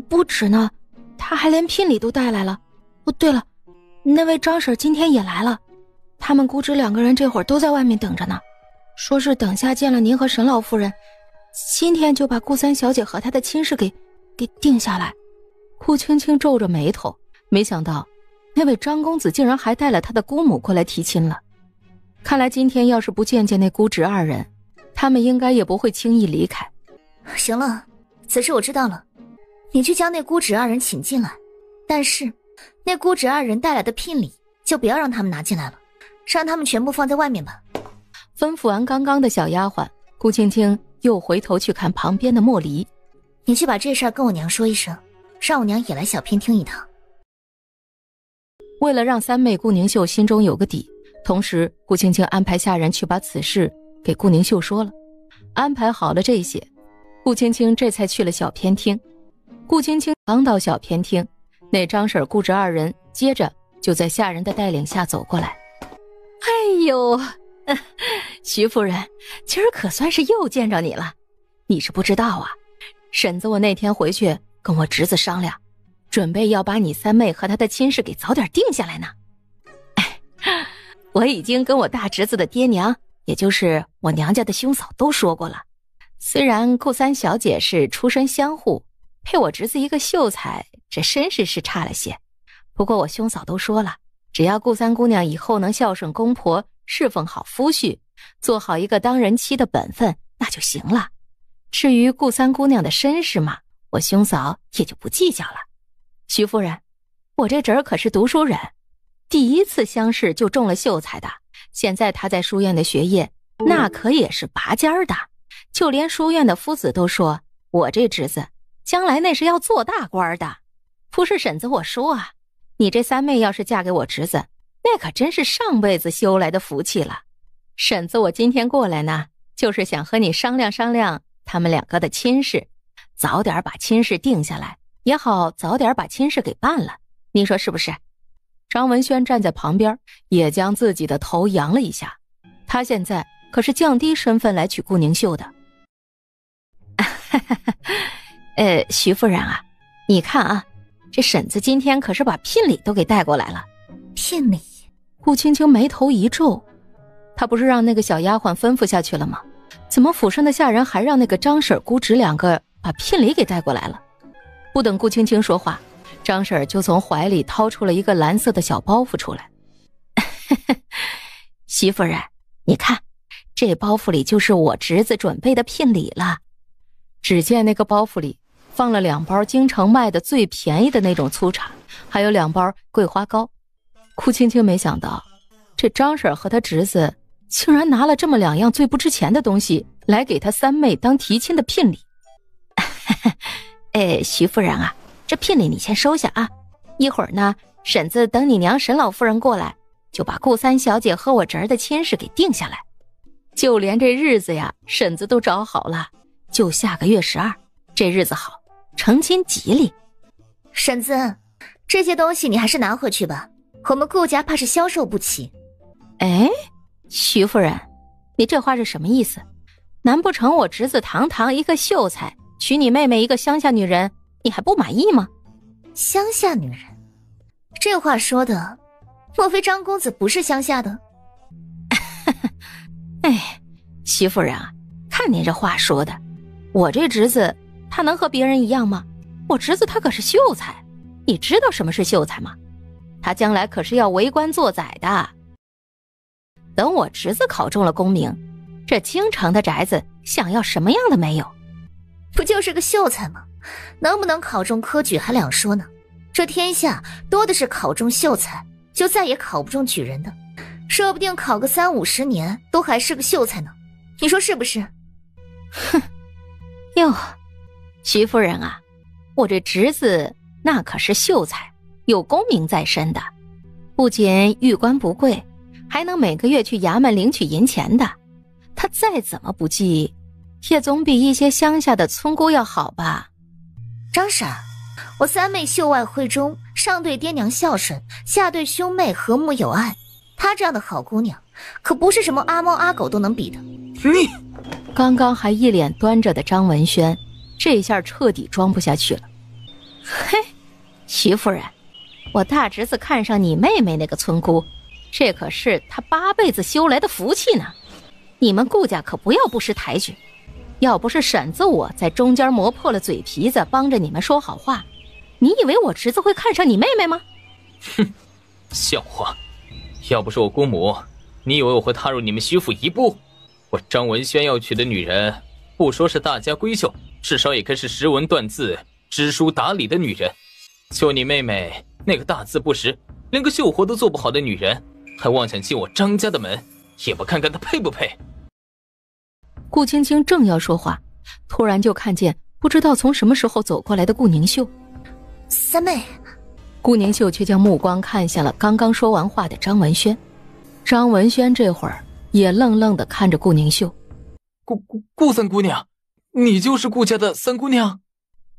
不止呢，他还连聘礼都带来了。哦，对了，那位张婶今天也来了，他们姑侄2个人这会儿都在外面等着呢，说是等下见了您和沈老夫人，今天就把顾三小姐和她的亲事给定下来。顾青青皱着眉头，没想到那位张公子竟然还带了他的姑母过来提亲了。看来今天要是不见那姑侄2人，他们应该也不会轻易离开。行了，此事我知道了，你去将那姑侄2人请进来，但是那姑侄2人带来的聘礼就不要让他们拿进来了，让他们全部放在外面吧。吩咐完刚刚的小丫鬟，顾青青又回头去看旁边的莫离。你去把这事儿跟我娘说一声，让我娘也来小偏厅一趟。为了让3妹顾宁秀心中有个底，同时顾青青安排下人去把此事给顾宁秀说了。安排好了这些，顾青青这才去了小偏厅。顾青青刚到小偏厅，那张婶顾侄2人接着就在下人的带领下走过来。哎呦，徐夫人，今儿可算是又见着你了。你是不知道啊，婶子我那天回去跟我侄子商量，准备要把你3妹和她的亲事给早点定下来呢。我已经跟我大侄子的爹娘，也就是我娘家的兄嫂都说过了。虽然顾三小姐是出身乡户，配我侄子一个秀才，这身世是差了些，不过我兄嫂都说了，只要顾三姑娘以后能孝顺公婆，侍奉好夫婿，做好一个当人妻的本分，那就行了。至于顾三姑娘的身世嘛，我兄嫂也就不计较了。徐夫人，我这侄儿可是读书人，第一次乡试就中了秀才的，现在他在书院的学业那可也是拔尖儿的，就连书院的夫子都说我这侄子将来那是要做大官的。不是婶子我说啊，你这三妹要是嫁给我侄子，那可真是上辈子修来的福气了。婶子我今天过来呢，就是想和你商量商量他们两个的亲事，早点把亲事定下来，也好早点把亲事给办了，你说是不是？张文轩站在旁边也将自己的头扬了一下，他现在可是降低身份来娶顾宁秀的。徐夫人啊，你看啊，这婶子今天可是把聘礼都给带过来了。聘礼？顾青青眉头一皱，她不是让那个小丫鬟吩咐下去了吗？怎么府上的下人还让那个张婶姑侄两个把聘礼给带过来了？不等顾青青说话，张婶就从怀里掏出了一个蓝色的小包袱出来。媳妇人，你看，这包袱里就是我侄子准备的聘礼了。只见那个包袱里放了2包京城卖的最便宜的那种粗茶，还有2包桂花糕。顾青青没想到，这张婶和他侄子竟然拿了这么2样最不值钱的东西来给他三妹当提亲的聘礼。徐夫人啊，这聘礼你先收下啊，一会儿呢，婶子等你娘沈老夫人过来，就把顾三小姐和我侄儿的亲事给定下来。就连这日子呀，婶子都找好了，就下个月12，这日子好，成亲吉利。婶子，这些东西你还是拿回去吧，我们顾家怕是销售不起。徐夫人，你这话是什么意思？难不成我侄子堂堂一个秀才，娶你妹妹一个乡下女人，你还不满意吗？乡下女人，这话说的，莫非张公子不是乡下的？徐夫人啊，看您这话说的，我这侄子他能和别人一样吗？我侄子他可是秀才，你知道什么是秀才吗？他将来可是要为官做宰的。等我侄子考中了功名，这京城的宅子想要什么样的没有？不就是个秀才吗？能不能考中科举还两说呢。这天下多的是考中秀才就再也考不中举人的，说不定考个30-50年都还是个秀才呢，你说是不是？哼，哟，徐夫人啊，我这侄子那可是秀才，有功名在身的，不仅玉官不贵，还能每个月去衙门领取银钱的。他再怎么不济，也总比一些乡下的村姑要好吧。张婶，我三妹秀外慧中，上对爹娘孝顺，下对兄妹和睦有爱，她这样的好姑娘可不是什么阿猫阿狗都能比的。你刚刚还一脸端着的张文轩，这下彻底装不下去了。嘿，徐夫人，我大侄子看上你妹妹那个村姑，这可是他8辈子修来的福气呢，你们顾家可不要不识抬举。要不是婶子我在中间磨破了嘴皮子帮着你们说好话，你以为我侄子会看上你妹妹吗？哼，笑话，要不是我姑母，你以为我会踏入你们徐府一步？我张文轩要娶的女人，不说是大家闺秀，至少也该是识文断字、知书达理的女人。就你妹妹那个大字不识，连个绣活都做不好的女人，还妄想进我张家的门，也不看看她配不配。顾青青正要说话，突然就看见不知道从什么时候走过来的顾宁秀。三妹。顾宁秀却将目光看向了刚刚说完话的张文轩。张文轩这会儿也愣愣地看着顾宁秀。顾三姑娘，你就是顾家的三姑娘？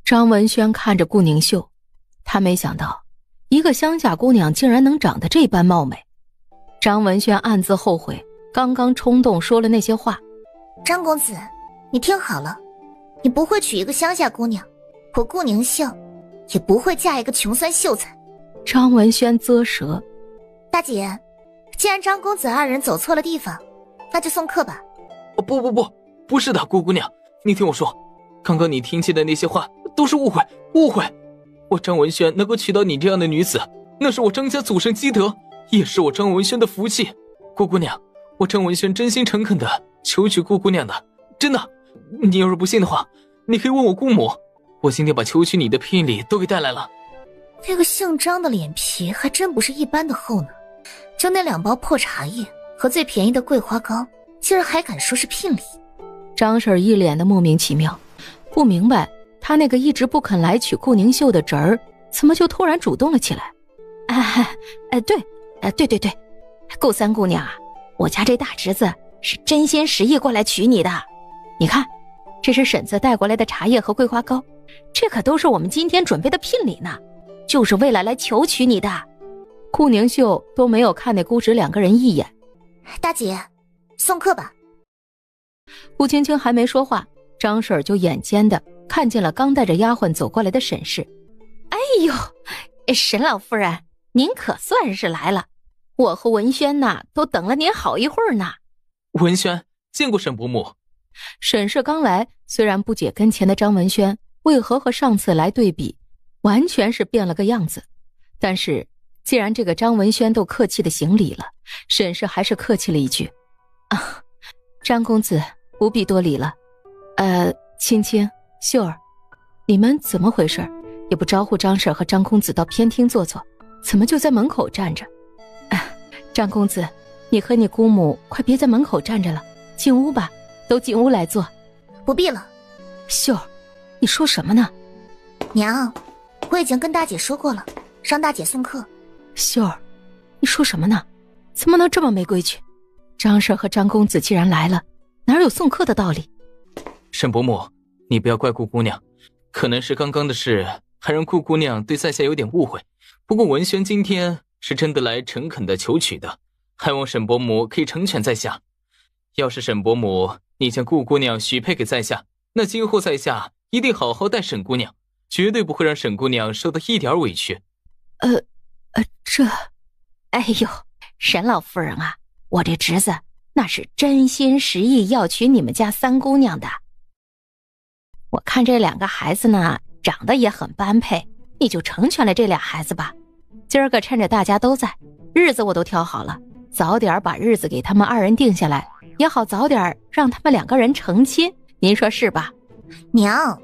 张文轩看着顾宁秀，他没想到一个乡下姑娘竟然能长得这般貌美。张文轩暗自后悔刚刚冲动说了那些话。张公子，你听好了，你不会娶一个乡下姑娘，我顾宁秀也不会嫁一个穷酸秀才。张文轩啧舌。大姐，既然张公子2人走错了地方，那就送客吧。不是的，顾姑娘，你听我说，刚刚你听见的那些话都是误会。我张文轩能够娶到你这样的女子，那是我张家祖上积德，也是我张文轩的福气。顾姑娘，我张文轩真心诚恳的求娶顾姑娘的，真的。你要是不信的话，你可以问我姑母，我今天把求娶你的聘礼都给带来了。那个姓张的脸皮还真不是一般的厚呢，就那2包破茶叶和最便宜的桂花糕，竟然还敢说是聘礼。张婶一脸的莫名其妙，不明白他那个一直不肯来娶顾宁秀的侄儿，怎么就突然主动了起来。对，顾三姑娘啊，我家这大侄子是真心实意过来娶你的。你看，这是婶子带过来的茶叶和桂花糕，这可都是我们今天准备的聘礼呢，就是为了来求娶你的。顾宁秀都没有看那姑侄2个人一眼。大姐，送客吧。顾青青还没说话，张婶就眼尖的看见了刚带着丫鬟走过来的沈氏。哎呦，沈老夫人，您可算是来了，我和文轩呐都等了您好一会儿呢。文轩见过沈伯母。沈氏刚来，虽然不解跟前的张文轩为何和上次来对比完全是变了个样子，但是既然这个张文轩都客气的行礼了，沈氏还是客气了一句：啊，张公子不必多礼了。青青、秀儿，你们怎么回事？也不招呼张婶和张公子到偏厅坐坐，怎么就在门口站着？张公子，你和你姑母快别在门口站着了，进屋吧，都进屋来坐。不必了。秀儿，你说什么呢？娘，我已经跟大姐说过了，让大姐送客。秀儿，你说什么呢？怎么能这么没规矩？张婶和张公子既然来了，哪有送客的道理？沈伯母，你不要怪顾姑娘，可能是刚刚的事还让顾姑娘对在下有点误会。不过文轩今天是真的来诚恳的求娶的，还望沈伯母可以成全在下。要是沈伯母你将顾姑娘许配给在下，那今后在下一定好好待沈姑娘，绝对不会让沈姑娘受到一点委屈。哎呦，沈老夫人啊，我这侄子那是真心实意要娶你们家三姑娘的。我看这2个孩子呢，长得也很般配，你就成全了这俩孩子吧。今儿个趁着大家都在，日子我都挑好了，早点把日子给他们2人定下来，也好早点让他们2个人成亲，您说是吧？娘，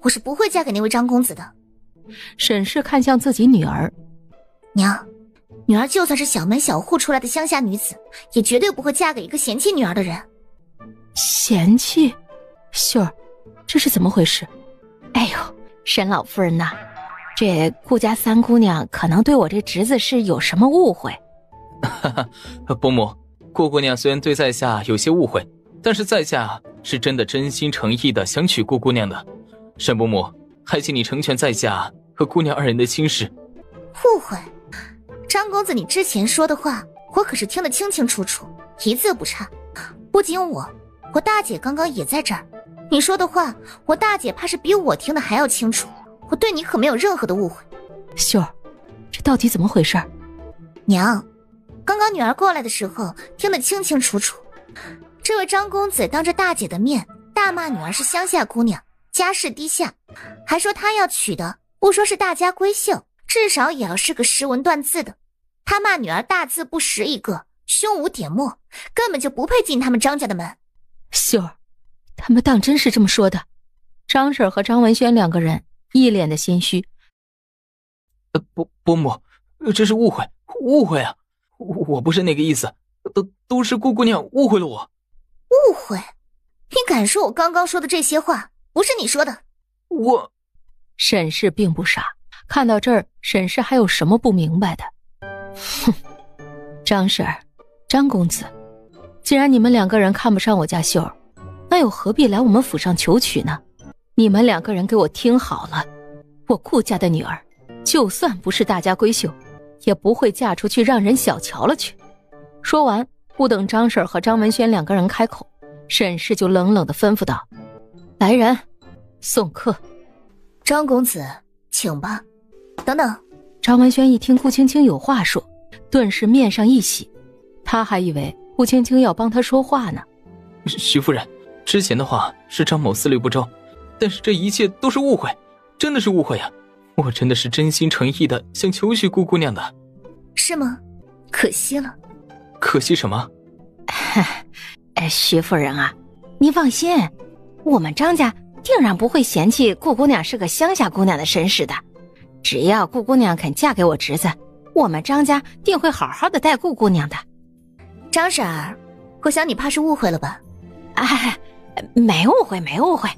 我是不会嫁给那位张公子的。沈氏看向自己女儿，娘，女儿就算是小门小户出来的乡下女子，也绝对不会嫁给一个嫌弃女儿的人。嫌弃？秀儿，这是怎么回事？哎呦，沈老夫人呐，这顾家三姑娘可能对我这侄子是有什么误会。伯母，顾姑娘虽然对在下有些误会，但是在下是真的真心诚意的想娶顾姑娘的。沈伯母，还请你成全在下和姑娘2人的亲事。误会？张公子，你之前说的话我可是听得清清楚楚，一字不差。不仅我大姐刚刚也在这儿，你说的话我大姐怕是比我听的还要清楚，我对你可没有任何的误会。秀儿，这到底怎么回事？娘，刚刚女儿过来的时候听得清清楚楚，这位张公子当着大姐的面大骂女儿是乡下姑娘，家世低下，还说他要娶的不说是大家闺秀，至少也要是个识文断字的。他骂女儿大字不识一个，胸无点墨，根本就不配进他们张家的门。秀儿，他们当真是这么说的？张婶和张文轩2个人一脸的心虚。伯母，这是误会啊，我不是那个意思，都是顾姑娘误会了我。误会？你敢说我刚刚说的这些话不是你说的？沈氏并不傻，看到这儿，沈氏还有什么不明白的？哼，张婶儿，张公子，既然你们2个人看不上我家秀儿，那又何必来我们府上求娶呢？你们2个人给我听好了，我顾家的女儿就算不是大家闺秀，也不会嫁出去让人小瞧了去。说完，不等张婶和张文轩2个人开口，沈氏就冷冷地吩咐道：来人，送客。张公子，请吧。等等。张文轩一听顾青青有话说，顿时面上一喜，他还以为顾青青要帮他说话呢。徐夫人，之前的话是张某思虑不周，但是这一切都是误会，真的是误会啊！我真的是真心诚意的想求娶顾姑娘的。是吗？可惜了。可惜什么？徐夫人啊，你放心，我们张家定然不会嫌弃顾姑娘是个乡下姑娘的身世的。只要顾姑娘肯嫁给我侄子，我们张家定会好好的待顾姑娘的。张婶儿，我想你怕是误会了吧？没误会，没误会。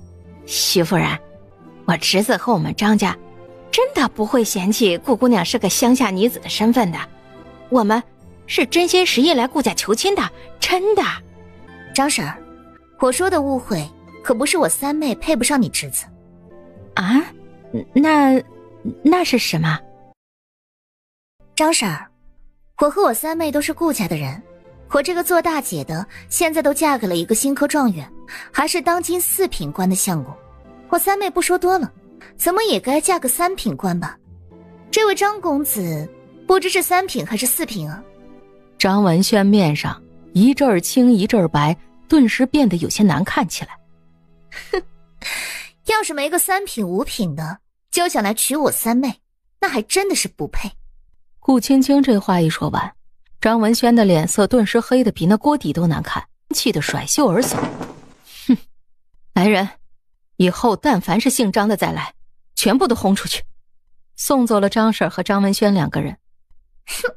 徐夫人，我侄子和我们张家真的不会嫌弃顾姑娘是个乡下女子的身份的，我们是真心实意来顾家求亲的，真的。张婶儿，我说的误会可不是我三妹配不上你侄子啊？那是什么？张婶儿，我和我三妹都是顾家的人，我这个做大姐的现在都嫁给了一个新科状元，还是当今4品官的相公。我三妹不说多了，怎么也该嫁个3品官吧？这位张公子不知是3品还是4品啊？张文轩面上一阵儿青一阵儿白，顿时变得有些难看起来。哼，要是没个3品5品的就想来娶我三妹，那还真的是不配。顾青青这话一说完，张文轩的脸色顿时黑得比那锅底都难看，气得甩袖而走。哼，来人，以后但凡是姓张的再来，全部都轰出去。送走了张婶和张文轩2个人。哼，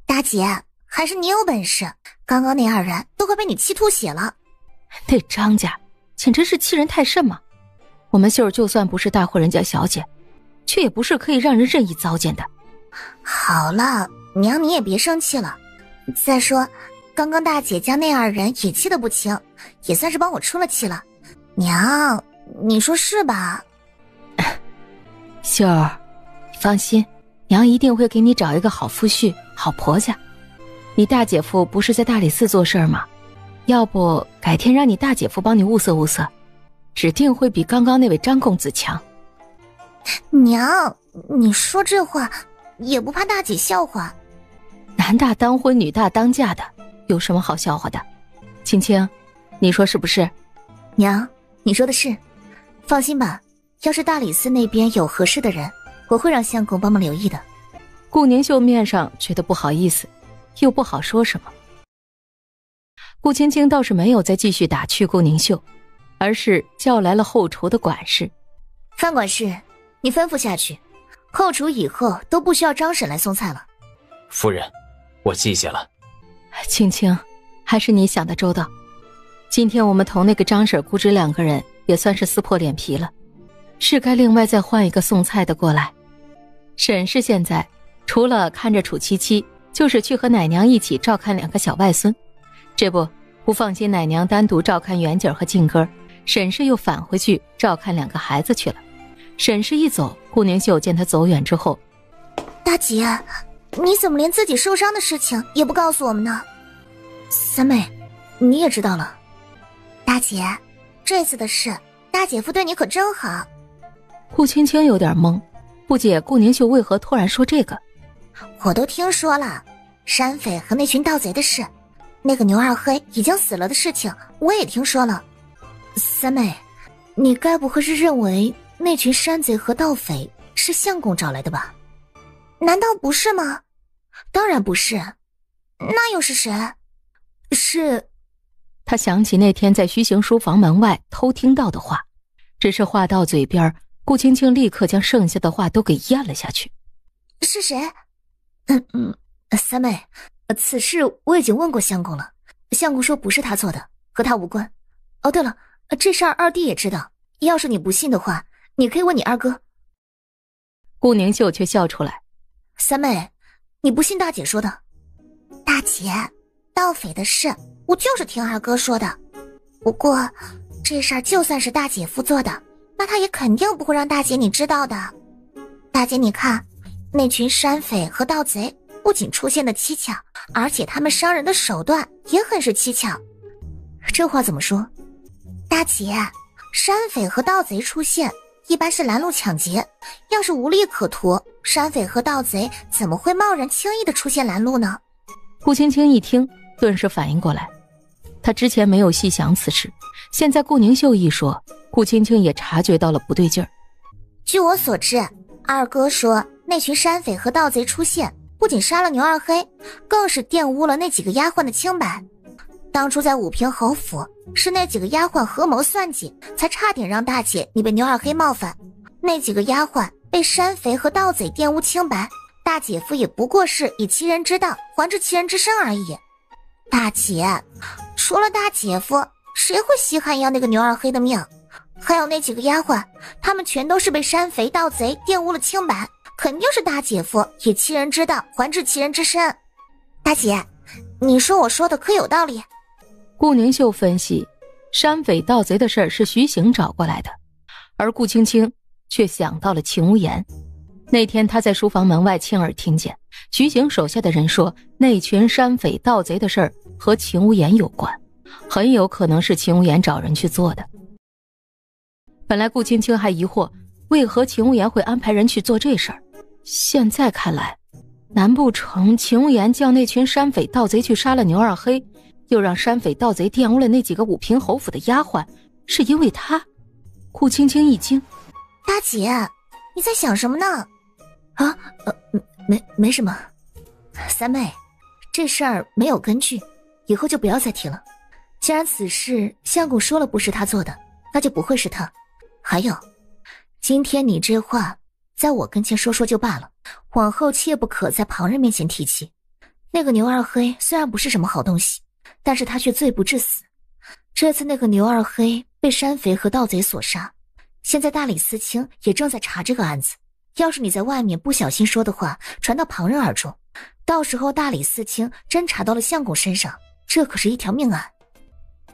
大姐，还是你有本事，刚刚那2人都快被你气吐血了。那张家简直是欺人太甚嘛！我们秀儿就算不是大户人家小姐，却也不是可以让人任意糟践的。好了，娘你也别生气了。再说，刚刚大姐将那2人也气得不轻，也算是帮我出了气了。娘，你说是吧？秀儿，放心，娘一定会给你找一个好夫婿、好婆家。你大姐夫不是在大理寺做事吗？要不改天让你大姐夫帮你物色物色，指定会比刚刚那位张公子强。娘，你说这话也不怕大姐笑话？男大当婚，女大当嫁的，有什么好笑话的？青青，你说是不是？娘，你说的是。放心吧，要是大理寺那边有合适的人，我会让相公帮忙留意的。顾宁秀面上觉得不好意思，又不好说什么。顾青青倒是没有再继续打趣顾宁秀，而是叫来了后厨的管事。范管事，你吩咐下去，后厨以后都不需要张婶来送菜了。夫人，我记下了。青青，还是你想的周到。今天我们同那个张婶姑侄2个人也算是撕破脸皮了，是该另外再换一个送菜的过来。沈氏现在除了看着楚七七，就是去和奶娘一起照看2个小外孙。这不放心奶娘单独照看元景和静哥，沈氏又返回去照看2个孩子去了。沈氏一走，顾宁秀见他走远之后，大姐，你怎么连自己受伤的事情也不告诉我们呢？三妹，你也知道了。大姐，这次的事，大姐夫对你可真好。顾青青有点懵，不解顾宁秀为何突然说这个。我都听说了，山匪和那群盗贼的事，那个牛二黑已经死了的事情，我也听说了。三妹，你该不会是认为那群山贼和盗匪是相公找来的吧？难道不是吗？当然不是，那又是谁？是……他想起那天在徐行书房门外偷听到的话，只是话到嘴边，顾青青立刻将剩下的话都给咽了下去。是谁？三妹，此事我已经问过相公了，相公说不是他做的，和他无关。哦，对了，这事儿二弟也知道，要是你不信的话，你可以问你二哥。顾宁秀却笑出来。三妹，你不信大姐说的？大姐，盗匪的事我就是听二哥说的，不过这事儿就算是大姐夫做的，那他也肯定不会让大姐你知道的。大姐你看，那群山匪和盗贼不仅出现的蹊跷，而且他们伤人的手段也很是蹊跷。这话怎么说？大姐，山匪和盗贼出现一般是拦路抢劫，要是无利可图，山匪和盗贼怎么会贸然轻易的出现拦路呢？顾青青一听，顿时反应过来，她之前没有细想此事，现在顾宁秀一说，顾青青也察觉到了不对劲儿。据我所知，二哥说那群山匪和盗贼出现，不仅杀了牛二黑，更是玷污了那几个丫鬟的清白。当初在武平侯府，是那几个丫鬟合谋算计，才差点让大姐你被牛二黑冒犯。那几个丫鬟被山匪和盗贼玷污清白，大姐夫也不过是以其人之道还治其人之身而已。大姐，除了大姐夫，谁会稀罕要那个牛二黑的命？还有那几个丫鬟，他们全都是被山匪盗贼玷污了清白，肯定是大姐夫以其人之道还治其人之身。大姐，你说我说的可有道理？顾宁秀分析，山匪盗贼的事儿是徐行找过来的，而顾青青却想到了秦无言。那天他在书房门外亲耳听见徐行手下的人说，那群山匪盗贼的事儿和秦无言有关，很有可能是秦无言找人去做的。本来顾青青还疑惑，为何秦无言会安排人去做这事儿，现在看来，难不成秦无言叫那群山匪盗贼去杀了牛二黑，又让山匪盗贼玷污了那几个武平侯府的丫鬟，是因为他？顾青青一惊，大姐，你在想什么呢？啊，没什么。三妹，这事儿没有根据，以后就不要再提了。既然此事相公说了不是他做的，那就不会是他。还有，今天你这话在我跟前说说就罢了，往后切不可在旁人面前提起。那个牛二黑虽然不是什么好东西，但是他却罪不至死。这次那个牛二黑被山匪和盗贼所杀，现在大理寺卿也正在查这个案子。要是你在外面不小心说的话传到旁人耳中，到时候大理寺卿真查到了相公身上，这可是一条命案。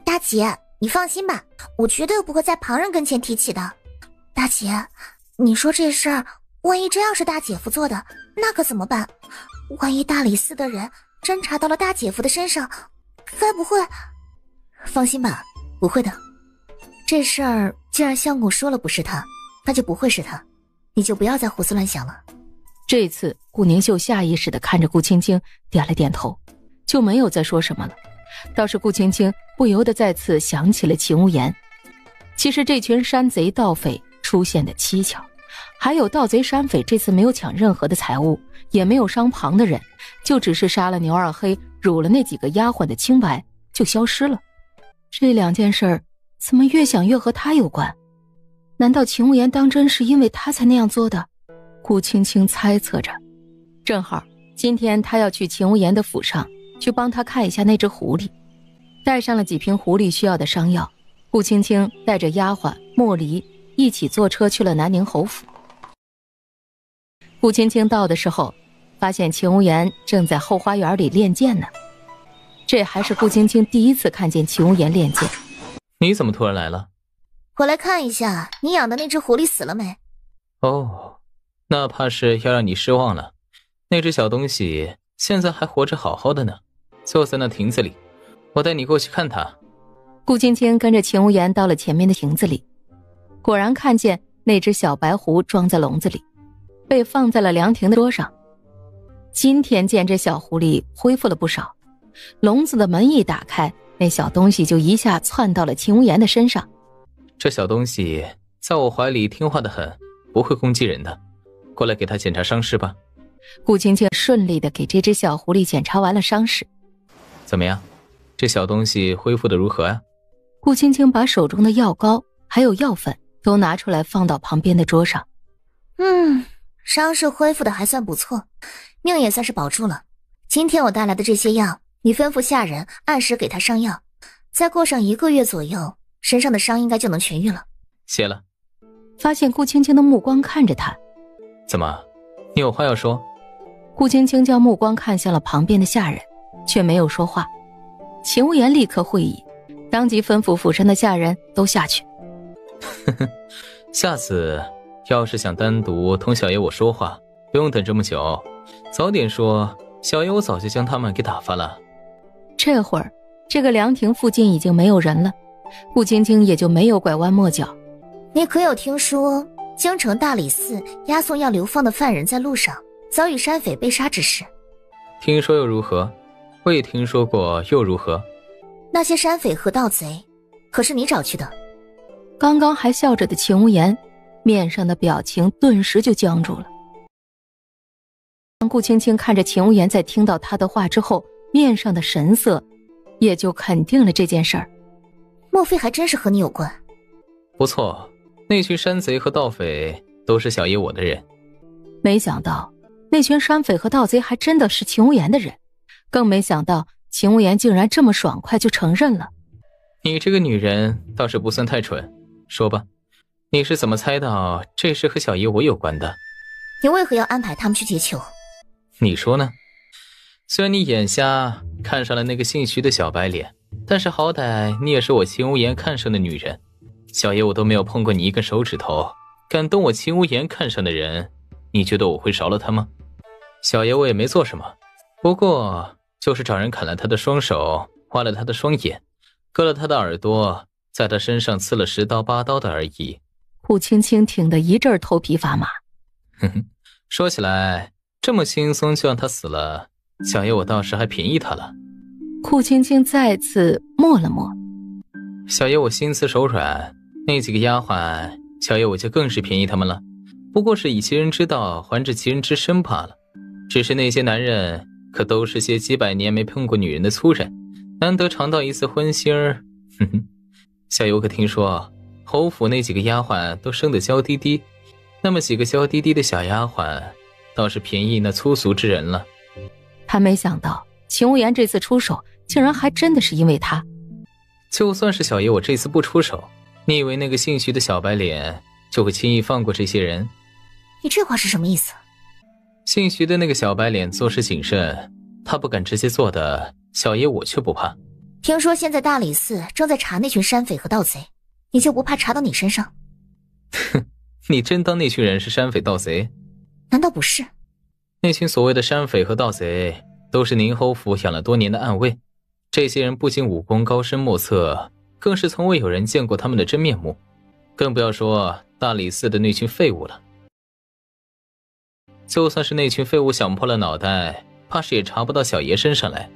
大姐，你放心吧，我绝对不会在旁人跟前提起的。大姐，你说这事儿万一真要是大姐夫做的，那可怎么办？万一大理寺的人真查到了大姐夫的身上，该不会……放心吧，不会的。这事儿既然相公说了不是他，那就不会是他，你就不要再胡思乱想了。这次顾宁秀下意识地看着顾青青，点了点头，就没有再说什么了。倒是顾青青不由得再次想起了秦无言。其实这群山贼盗匪出现的蹊跷，还有盗贼山匪这次没有抢任何的财物，也没有伤旁的人，就只是杀了牛二黑，辱了那几个丫鬟的清白，就消失了。这两件事儿怎么越想越和他有关？难道秦无言当真是因为他才那样做的？顾青青猜测着。正好今天他要去秦无言的府上，去帮他看一下那只狐狸，带上了几瓶狐狸需要的伤药。顾青青带着丫鬟莫离一起坐车去了南宁侯府。顾青青到的时候，发现秦无言正在后花园里练剑呢。这还是顾青青第一次看见秦无言练剑。你怎么突然来了？我来看一下你养的那只狐狸死了没。哦，那怕是要让你失望了。那只小东西现在还活着好好的呢，就在那亭子里，我带你过去看它。顾青青跟着秦无言到了前面的亭子里，果然看见那只小白狐装在笼子里，被放在了凉亭的桌上。今天见这小狐狸恢复了不少，笼子的门一打开，那小东西就一下窜到了秦无言的身上。这小东西在我怀里听话得很，不会攻击人的，过来给它检查伤势吧。顾青青顺利地给这只小狐狸检查完了伤势。怎么样，这小东西恢复得如何啊？顾青青把手中的药膏还有药粉都拿出来放到旁边的桌上。伤势恢复的还算不错，命也算是保住了。今天我带来的这些药，你吩咐下人按时给他上药，再过上1个月左右，身上的伤应该就能痊愈了。谢了。发现顾青青的目光看着他。怎么，你有话要说？顾青青将目光看向了旁边的下人，却没有说话。秦无言立刻会意，当即吩咐府上的下人都下去。下次要是想单独同小爷我说话，不用等这么久，早点说，小爷我早就将他们给打发了。这会儿这个凉亭附近已经没有人了，顾青青也就没有拐弯抹角。你可有听说京城大理寺押送要流放的犯人在路上遭遇山匪被杀之事？听说又如何？未听说过又如何？那些山匪和盗贼可是你找去的？刚刚还笑着的秦无言面上的表情顿时就僵住了。顾青青看着秦无言在听到他的话之后面上的神色，也就肯定了这件事儿。莫非还真是和你有关？不错，那群山贼和盗匪都是小爷我的人。没想到那群山匪和盗贼还真的是秦无言的人，更没想到秦无言竟然这么爽快就承认了。你这个女人倒是不算太蠢，说吧，你是怎么猜到这事和小爷我有关的？你为何要安排他们去劫囚？你说呢？虽然你眼瞎看上了那个姓徐的小白脸，但是好歹你也是我秦无言看上的女人。小爷我都没有碰过你一根手指头，敢动我秦无言看上的人，你觉得我会饶了他吗？小爷我也没做什么，不过就是找人砍了他的双手，挖了他的双眼，割了他的耳朵，在他身上刺了10刀8刀的而已。顾青青挺得一阵头皮发麻。哼哼，说起来这么轻松就让他死了，小爷我倒是还便宜他了。顾青青再次默了默。小爷我心慈手软，那几个丫鬟，小爷我就更是便宜他们了，不过是以其人之道还治其人之身罢了。只是那些男人可都是些几百年没碰过女人的粗人，难得尝到一次荤腥儿。哼哼，小爷我可听说侯府那几个丫鬟都生得娇滴滴，那么几个娇滴滴的小丫鬟倒是便宜那粗俗之人了。他没想到秦无言这次出手竟然还真的是因为他。就算是小爷我这次不出手，你以为那个姓徐的小白脸就会轻易放过这些人？你这话是什么意思？姓徐的那个小白脸做事谨慎，他不敢直接做的，小爷我却不怕。听说现在大理寺正在查那群山匪和盗贼，你就不怕查到你身上？哼，你真当那群人是山匪盗贼？难道不是？那群所谓的山匪和盗贼都是宁侯府养了多年的暗卫，这些人不仅武功高深莫测，更是从未有人见过他们的真面目，更不要说大理寺的那群废物了。就算是那群废物想破了脑袋，怕是也查不到小爷身上来。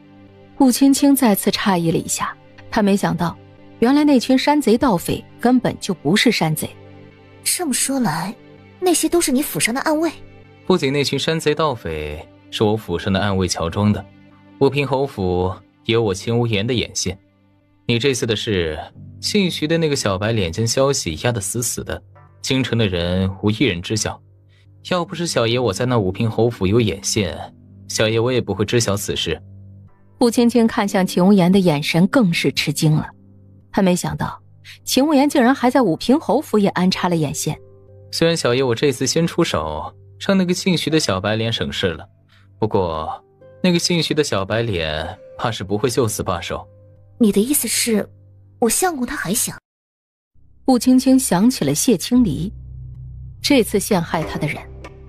顾青青再次诧异了一下，她没想到原来那群山贼盗匪根本就不是山贼。这么说来，那些都是你府上的暗卫？不仅那群山贼盗匪是我府上的暗卫乔装的，武平侯府也有我秦无言的眼线。你这次的事，姓徐的那个小白脸将消息压得死死的，京城的人无一人知晓。要不是小爷我在那武平侯府有眼线，小爷我也不会知晓此事。顾青青看向秦无言的眼神更是吃惊了，他没想到秦无言竟然还在武平侯府也安插了眼线。虽然小爷我这次先出手，让那个姓徐的小白脸省事了，不过那个姓徐的小白脸怕是不会就此罢手。你的意思是，我相公他还想？顾青青想起了谢青离，这次陷害他的人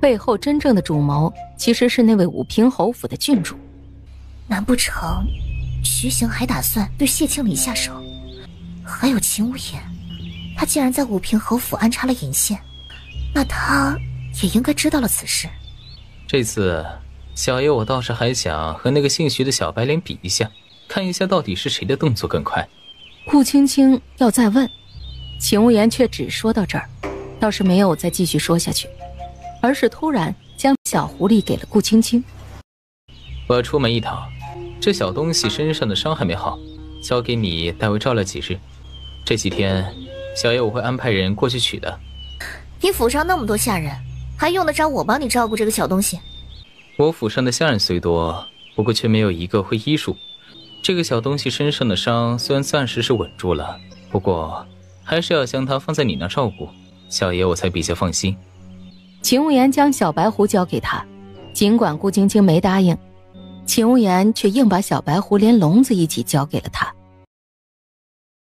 背后真正的主谋其实是那位武平侯府的郡主。难不成徐行还打算对谢青离下手？还有秦无言，他既然在武平侯府安插了引线，那他也应该知道了此事。这次小爷我倒是还想和那个姓徐的小白脸比一下，看一下到底是谁的动作更快。顾青青要再问，秦无言却只说到这儿，倒是没有再继续说下去，而是突然将小狐狸给了顾青青。我要出门一趟，这小东西身上的伤还没好，交给你代为照料几日。这几天小爷我会安排人过去取的。你府上那么多下人，还用得着我帮你照顾这个小东西？我府上的下人虽多，不过却没有一个会医术。这个小东西身上的伤虽然暂时是稳住了，不过还是要将它放在你那照顾，小爷我才比较放心。秦无言将小白狐交给他，尽管顾青青没答应，秦无言却硬把小白狐连笼子一起交给了他。